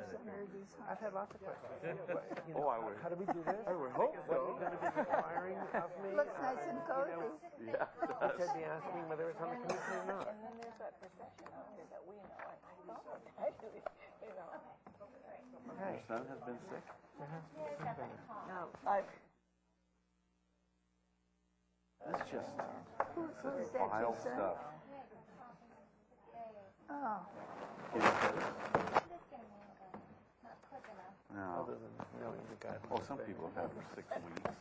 had lots of questions. How do we do this?
I would hope
What are you going to be requiring of me?
Looks nice and cozy.
Yeah.
They'd be asking whether it's on the commission or not.
And then there's that perception out there that we know. I thought I do it,
Your son has been sick?
No, I.
That's just
Who's that,
vile
your son?
stuff.
Oh,
No.
Other than knowing the guy.
Well, some people have had for 6 weeks.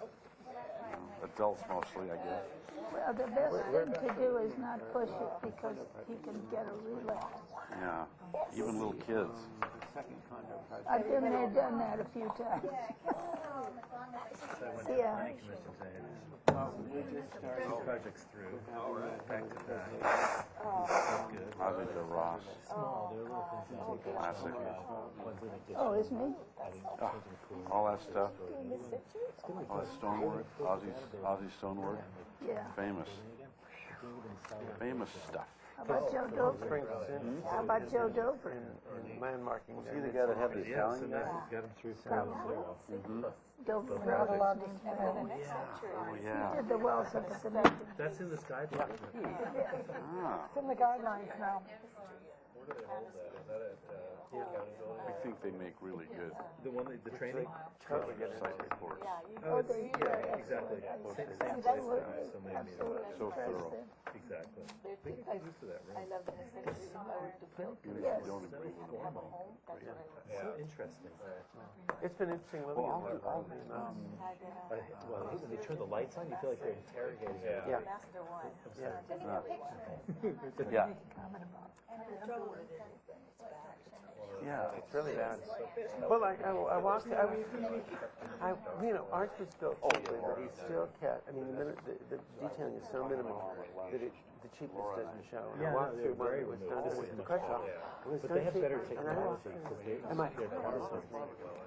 Adults mostly, I guess.
well, the best thing to do is not push it because he can get a relapse.
Yeah. Even little kids.
I've been there, done that a few times. Yeah.
Projects through.
Ozzy the Ross.
Small, there are little things that
Classic.
ones in addition.
Oh, isn't he?
All that stuff. All that stonework. Ozzy's stonework.
Yeah.
Famous. Famous stuff.
How about Joe Dover? How about Joe Dover?
And landmarking.
See the guy that had the Italian guy?
Got him through 7-0.
Dover, not a lot of
Oh,
He
yeah.
did the wells up at the mission.
That's in this guideline.
Ah.
It's in the guidelines now.
I think they make really good
The one, the training?
site reports.
Oh, there you go.
Exactly. Same place,
Absolutely.
so many meetings.
Absolutely.
So thorough.
Exactly. They get used to that, right?
Yes.
Don't agree with them.
So interesting.
It's been interesting living in there.
Well, when they turn the lights on, you feel like they're interrogating you.
Yeah.
Yeah. Yeah.
It's really bad. Well, I walked, ours was built cheaply, but he still kept, I mean, the detailing is so minimal that the cheapness doesn't show. And I walked through one that was done with the question. It was
But
done
they have
cheap,
better
and I walked
technology
in,
because they,
and my
they're
car was
constant.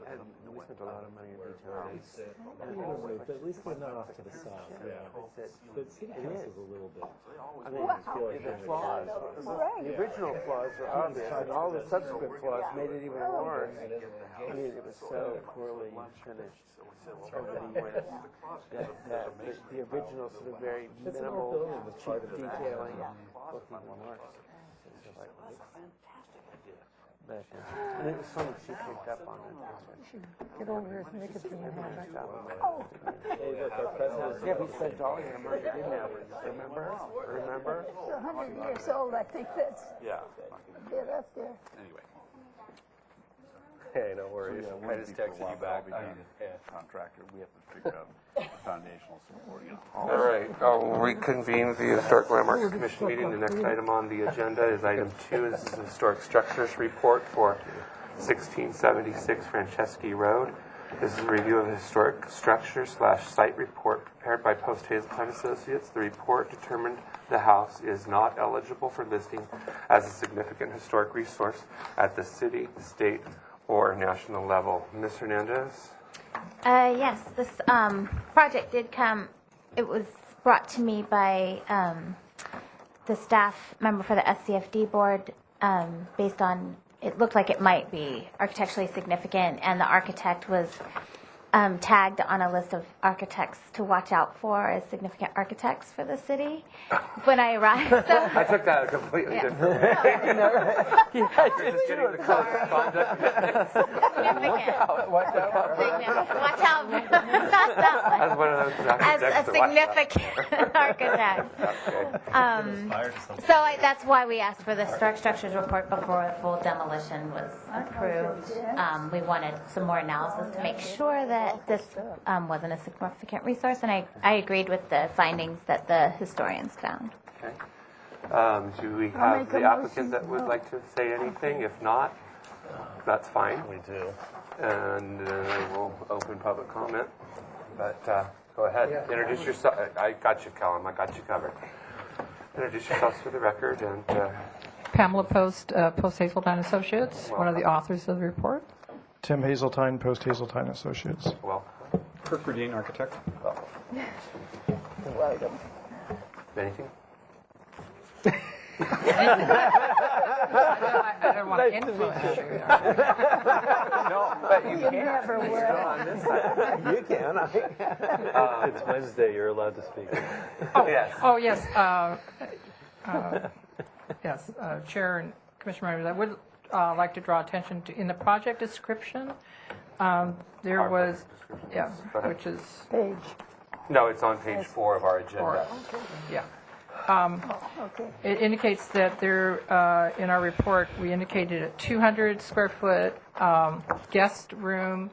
and we spent a lot of money on detailing.
But at least they're not off to the south. Yeah. But city council is a little bit.
I mean, the flaws, the original flaws were obvious, and all the subsequent flaws made it even worse. I mean, it was so poorly finished. That the original sort of very minimal, cheap detailing looked even worse. But, and it was funny, she picked up on it.
Get over his nicotine habit.
Hey, look, our president.
Yeah, we spent dollars on money, didn't we? Remember?
He's 100 years old, I think that's
Yeah.
a bit up there.
Anyway.
Hey, no worries. I just texted you back.
Contractor, we have to figure out foundational support,
All right, I'll reconvene the Historic Landmarks Commission meeting. The next item on the agenda is item 2, is the Historic Structures Report for 1676 Franceschi Road. This is a review of a historic structure/site report prepared by Post Hazeltine Associates. The report determined the house is not eligible for listing as a significant historic resource at the city, state, or national level. Ms. Hernandez?
Yes, this project did come, it was brought to me by the staff member for the SCFD board based on, it looked like it might be architecturally significant, and the architect was tagged on a list of architects to watch out for as significant architects for the city when I arrived. So,
I took that a completely different way. You're just getting the code of conduct.
significant.
Watch out.
Watch out. Not that one.
As one of those
As
architects
a
that watch out.
significant architect.
Okay.
So that's why we asked for the historic structures report before a full demolition was approved. We wanted some more analysis to make sure that this wasn't a significant resource, and I agreed with the findings that the historians found.
Okay. Do we have the applicant that would like to say anything? If not, that's fine.
We do.
And then we'll open public comment. But go ahead. Introduce yourself. I got you, Callum. I got you covered. Introduce yourselves for the record. And
Pamela Post, Post Hazeltine Associates, one of the authors of the report.
Tim Hazeltine, Post Hazeltine Associates.
well,
Kirk Dean, architect.
Welcome.
anything?
I don't want to influence you.
No, but you can. On this side. You can.
It's Wednesday, you're allowed to speak.
Yes.
Oh, yes. Yes, Chair and Commissioner members, I would like to draw attention to, in the project description, there
Our
was,
project
yeah,
description. Go ahead.
which is,
Page.
No, it's on page 4 of our agenda.
yeah.
Okay.
It indicates that there, in our report, we indicated a 200 square foot guest room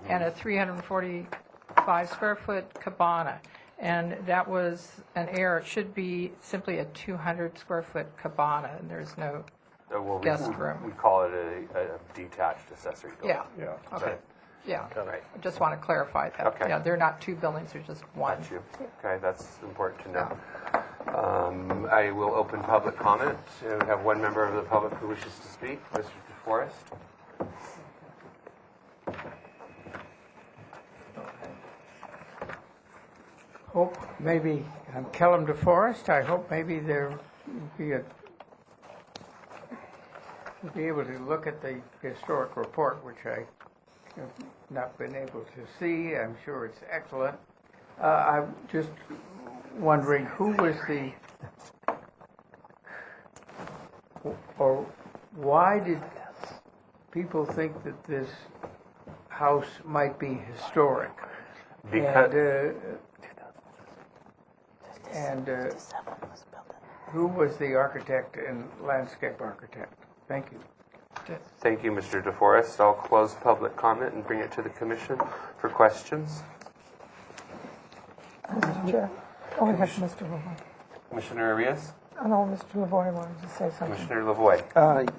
and a 345 square foot cabana. And that was an error. It should be simply a 200 square foot cabana, and there's no
Well,
guest room.
we call it a detached accessory building.
Yeah.
Yeah.
Okay. Yeah.
Right.
I just want to clarify that.
Okay.
Yeah, they're not two buildings, they're just one.
Got you. Okay, that's important to know. I will open public comment. We have one member of the public who wishes to speak, Mr. DeForest.
Hope maybe, I'm Kellum DeForest, I hope maybe there will be be able to look at the historic report, which I have not been able to see. I'm sure it's excellent. I'm just wondering who was or why did people think that this house might be historic?
Because
And who was the architect and landscape architect? Thank you.
Thank you, Mr. DeForest. I'll close public comment and bring it to the commission for questions.
Mr. Chair. Oh, we have Mr. Lavoy.
Commissioner Arias?
Oh, no, Mr. Lavoy wanted to say something.
Commissioner Lavoy?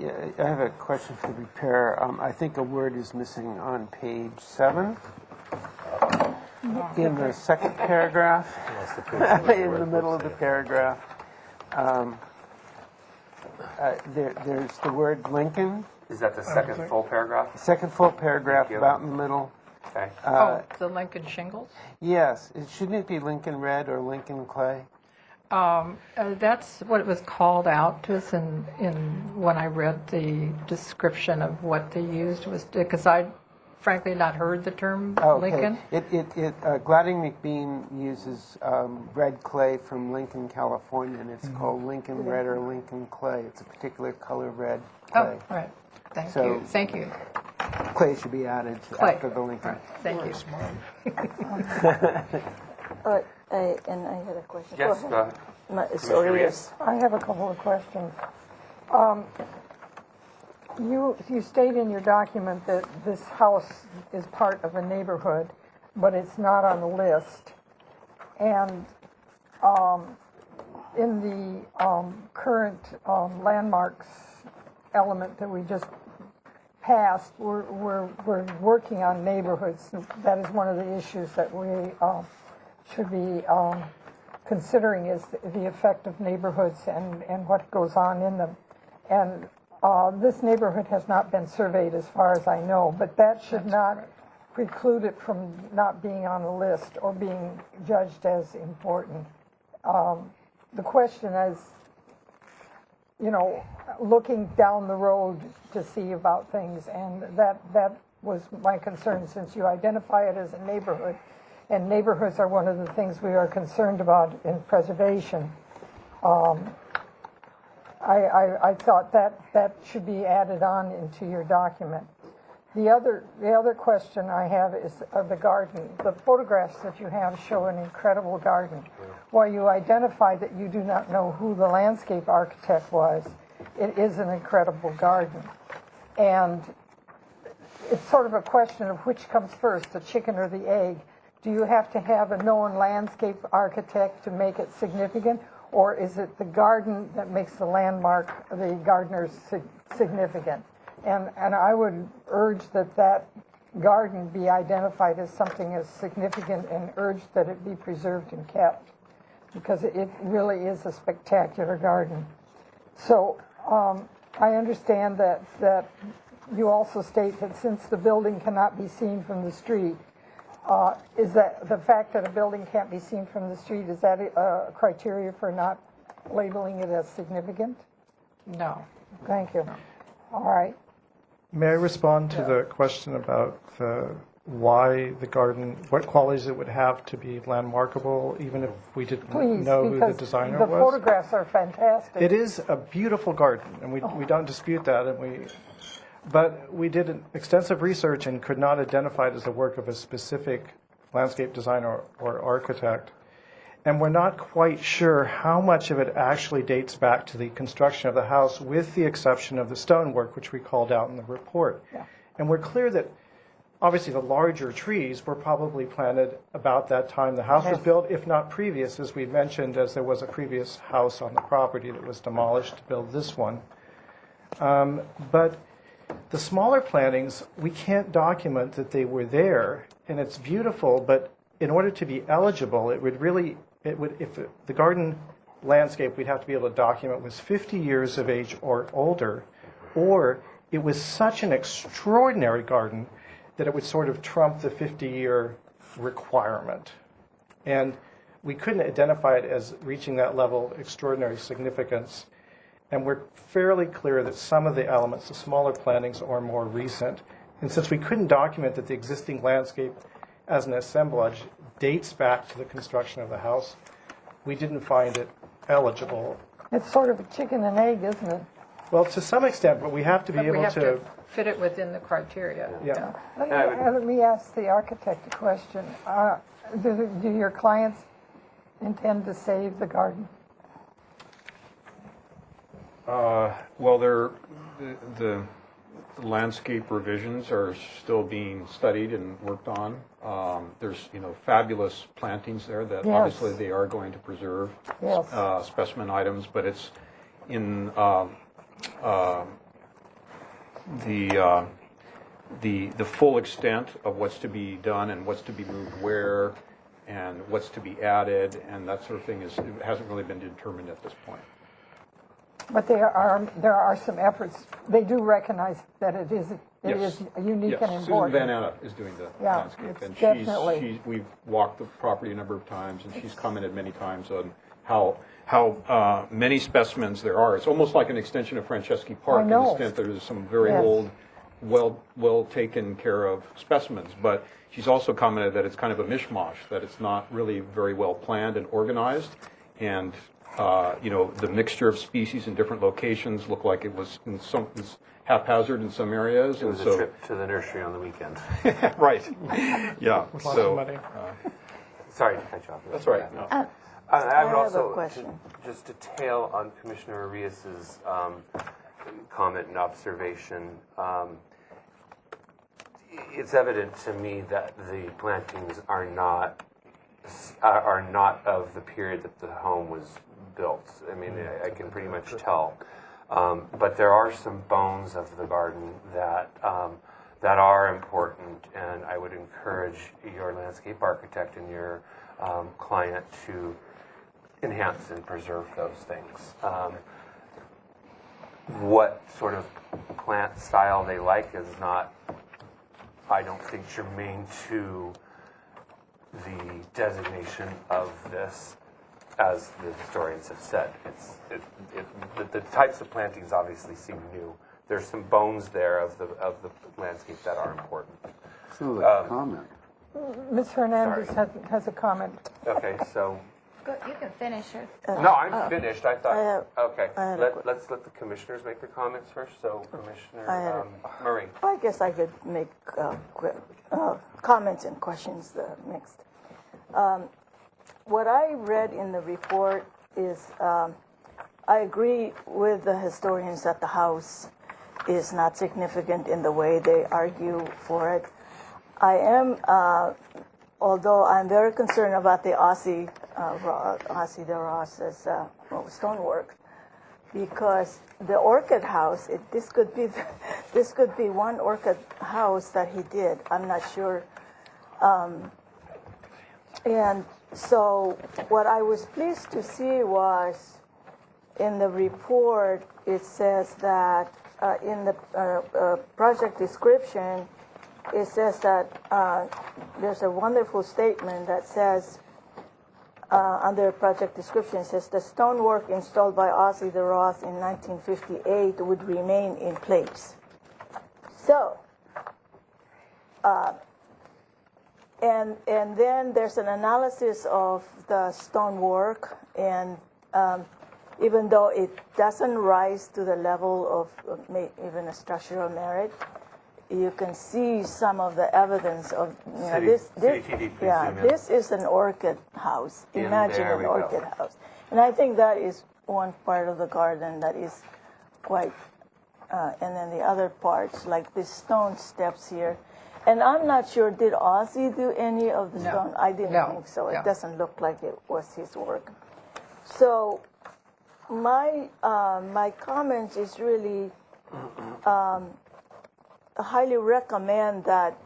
Yeah, I have a question for repair. I think a word is missing on page 7. In the second paragraph, in the middle of the paragraph, there's the word Lincoln.
Is that the second full paragraph?
Second full paragraph,
Thank you.
about in the middle.
Okay.
The Lincoln shingles?
Yes, shouldn't it be Lincoln red or Lincoln clay?
That's what it was called out to us in when I read the description of what they used, was because I frankly not heard the term Lincoln.
Gladding McBean uses red clay from Lincoln, California, and it's called Lincoln red or Lincoln clay. It's a particular color red clay.
Oh, right. Thank
So-
you. Thank you.
Clay should be added
Clay.
after the Lincoln.
Thank you.
And I had a question.
Yes,
Go
go
ahead.
ahead.
It's
Commissioner
Arias.
I have a couple of questions. You state in your document that this house is part of a neighborhood, but it's not on the list. And in the current landmarks element that we just past, we're working on neighborhoods. That is one of the issues that we should be considering, is the effect of neighborhoods and what goes on in them. And this neighborhood has not been surveyed as far as I know, but that should not preclude it from not being on the list or being judged as important. The question is, you know, looking down the road to see about things, and that was my concern, since you identify it as a neighborhood, and neighborhoods are one of the things we are concerned about in preservation. I thought that should be added on into your document. The other question I have is of the garden. The photographs that you have show an incredible garden. While you identify that you do not know who the landscape architect was, it is an incredible garden. And it's sort of a question of which comes first, the chicken or the egg. Do you have to have a known landscape architect to make it significant, or is it the garden that makes the landmark, the gardeners, significant? And I would urge that garden be identified as something as significant, and urge that it be preserved and kept, because it really is a spectacular garden. So I understand that you also state that since the building cannot be seen from the street, is that the fact that a building can't be seen from the street, is that a criteria for not labeling it as significant? No. Thank you. All right.
May I respond to the question about why the garden, what qualities it would have to be landmarkable, even if we didn't know who the designer was?
The photographs are fantastic.
It is a beautiful garden, and we don't dispute that, but we did extensive research and could not identify it as the work of a specific landscape designer or architect. And we're not quite sure how much of it actually dates back to the construction of the house, with the exception of the stonework, which we called out in the report.
Yeah.
And we're clear that obviously the larger trees were probably planted about that time the house was built, if not previous, as we mentioned, as there was a previous house on the property that was demolished to build this one. But the smaller plantings, we can't document that they were there, and it's beautiful, but in order to be eligible, if the garden landscape we'd have to be able to document was 50 years of age or older, or it was such an extraordinary garden that it would sort of trump the 50-year requirement. And we couldn't identify it as reaching that level of extraordinary significance. And we're fairly clear that some of the elements, the smaller plantings, are more recent. And since we couldn't document that the existing landscape as an assemblage dates back to the construction of the house, we didn't find it eligible.
It's sort of a chicken and egg, isn't it?
Well, to some extent, but we have to be able to
fit it within the criteria.
Yeah.
Let me ask the architect a question. Do your clients intend to save the garden?
Well, the landscape revisions are still being studied and worked on. There's fabulous plantings there that obviously they are going to preserve, specimen items, but it's in the full extent of what's to be done and what's to be moved where and what's to be added and that sort of thing hasn't really been determined at this point.
But there are some efforts. They do recognize that it is unique and important.
Susan Van Anna is doing the landscape, and
definitely.
we've walked the property a number of times, and she's commented many times on how many specimens there are. It's almost like an extension of Franceschi Park in the extent that there's some very old, well taken care of specimens. But she's also commented that it's kind of a mishmash, that it's not really very well planned and organized, and the mixture of species in different locations looked like it was haphazard in some areas.
It was a trip to the nursery on the weekend.
Right. Yeah.
With lots of money.
Sorry to cut you off.
That's right. No.
I would also,
have a question.
just to tail on Commissioner Arias's comment and observation, it's evident to me that the plantings are not of the period that the home was built. I mean, I can pretty much tell. But there are some bones of the garden that that are important, and I would encourage your landscape architect and your client to enhance and preserve those things. What sort of plant style they like is not, I don't think, germane to the designation of this, as the historians have said. The types of plantings obviously seem new. There's some bones there of the landscape that are important.
So the comment.
Ms. Hernandez has a comment.
Okay, so
You can finish it.
no, I'm finished. I thought. Okay,
I had a
let's let the commissioners make their comments first. So,
I
Commissioner
had
Murray.
I guess I could make quick comments and questions next. What I read in the report is I agree with the historians that the house is not significant in the way they argue for it. I am, although I'm very concerned about the Aussie de Ross's stonework, because the orchid house, this could be one orchid house that he did. I'm not sure. And so what I was pleased to see was in the report, it says that in the project description, it says that there's a wonderful statement that says, under project description, it says the stonework installed by Ozzie de Ross in 1958 would remain in place. So, and then there's an analysis of the stonework, and even though it doesn't rise to the level of even a structural merit, you can see some of the evidence of this is an orchid house. Imagine an orchid house. And I think that is one part of the garden that is quite, and then the other parts, like the stone steps here. And I'm not sure, did Ozzie do any of the stone? I didn't think so. It doesn't look like it was his work. So my comments is really highly recommend that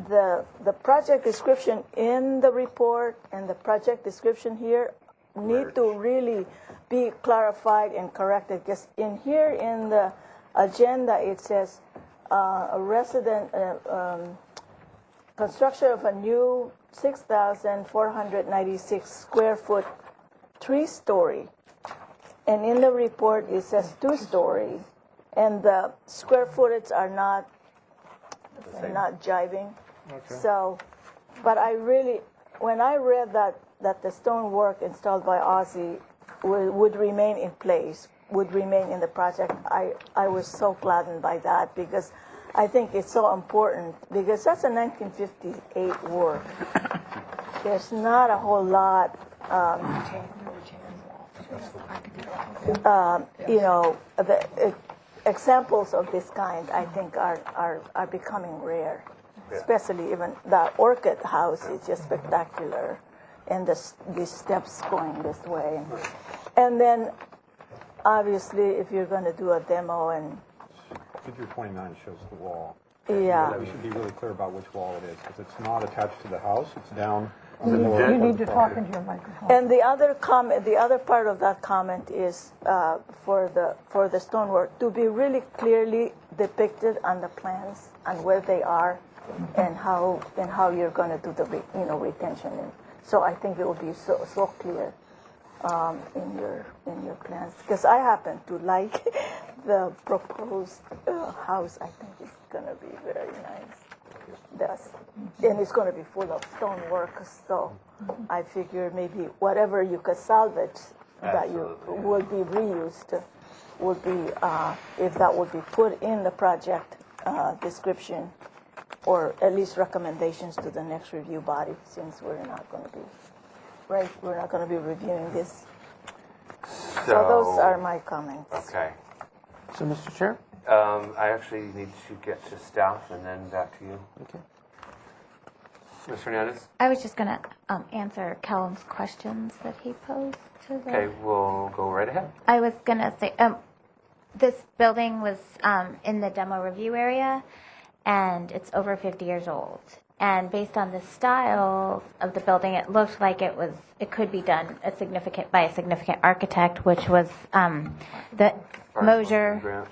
the project description in the report and the project description here need to really be clarified and corrected, because in the agenda it says a resident construction of a new 6,496 square foot 3-story, and in the report it says 2-story, and the square footage are not jiving.
Okay.
So, but I really, when I read that the stonework installed by Ozzie would remain in place, would remain in the project, I was so gladdened by that, because I think it's so important, because that's a 1958 work. There's not a whole lot, examples of this kind, I think, are becoming rare. Especially even the orchid house is just spectacular, and these steps going this way. And then, obviously, if you're going to do a demo and...
Figure 29 shows the wall.
Yeah.
We should be really clear about which wall it is, because it's not attached to the house, it's down.
You need to talk into your microphone.
And the other comment, the other part of that comment is for the stonework to be really clearly depicted on the plans and where they are, and how you're going to do the retention. And so I think it will be so clear in your plans, because I happen to like the proposed house. I think it's going to be very nice. And it's going to be full of stonework, so I figure maybe whatever you could salvage that you will be reused, would be if that would be put in the project description, or at least recommendations to the next review body, since we're not going to be reviewing this. So those are my comments.
Okay.
So, Mr. Chair?
I actually need to get to staff and then back to you.
Okay.
Ms. Hernandez?
I was just going to answer Callum's questions that he posed to the...
Okay, we'll go right ahead.
I was going to say, this building was in the demo review area, and it's over 50 years old. And based on the style of the building, it looked like it could be done by a significant architect, which was the Mosier,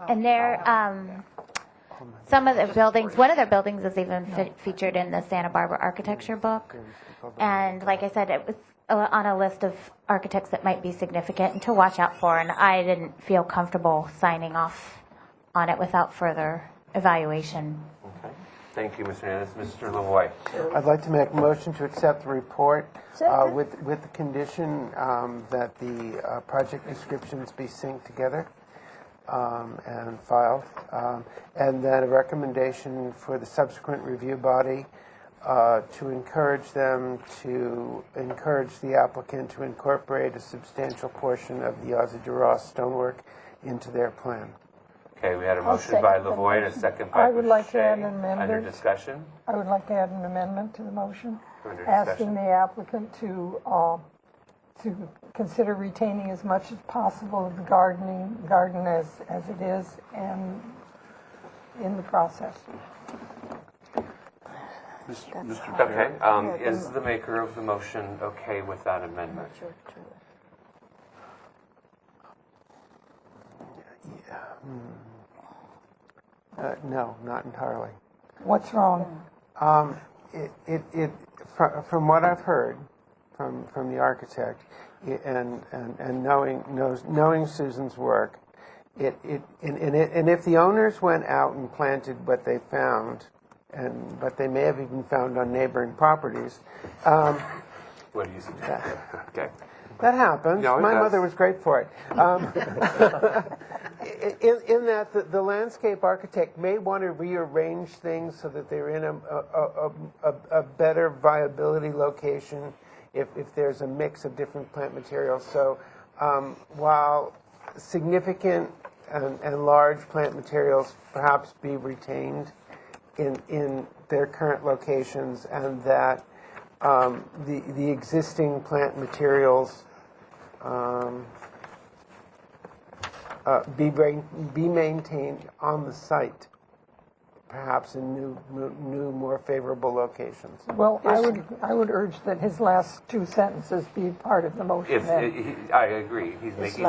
and they're some of the buildings. One of their buildings is even featured in the Santa Barbara architecture book. And like I said, it was on a list of architects that might be significant and to watch out for. And I didn't feel comfortable signing off on it without further evaluation.
Okay. Thank you, Mr. Hernandez. Mr. Lavoie.
I'd like to make a motion to accept the report with the condition that the project descriptions be synced together and filed, and then a recommendation for the subsequent review body to encourage the applicant to incorporate a substantial portion of the Ozzie DeRoss stonework into their plan.
Okay, we had a motion by Lavoie and a second by
I would like to add an
Boucher.
amendment.
Under discussion?
I would like to add an amendment to the motion,
Under
asking
discussion.
the applicant to consider retaining as much as possible of the garden as it is and in the process.
Okay, is the maker of the motion okay with that amendment?
No, not entirely.
What's wrong?
From what I've heard from the architect and knowing Susan's work, and if the owners went out and planted what they found, and what they may have even found on neighboring properties.
What do you suggest? Okay.
That happens.
No,
My
does.
mother was great for it. In that the landscape architect may want to rearrange things so that they're in a better viability location if there's a mix of different plant materials. So while significant and large plant materials perhaps be retained in their current locations, and that the existing plant materials be maintained on the site, perhaps in new more favorable locations.
Well, I would urge that his last two sentences be part of the motion.
I agree. He's making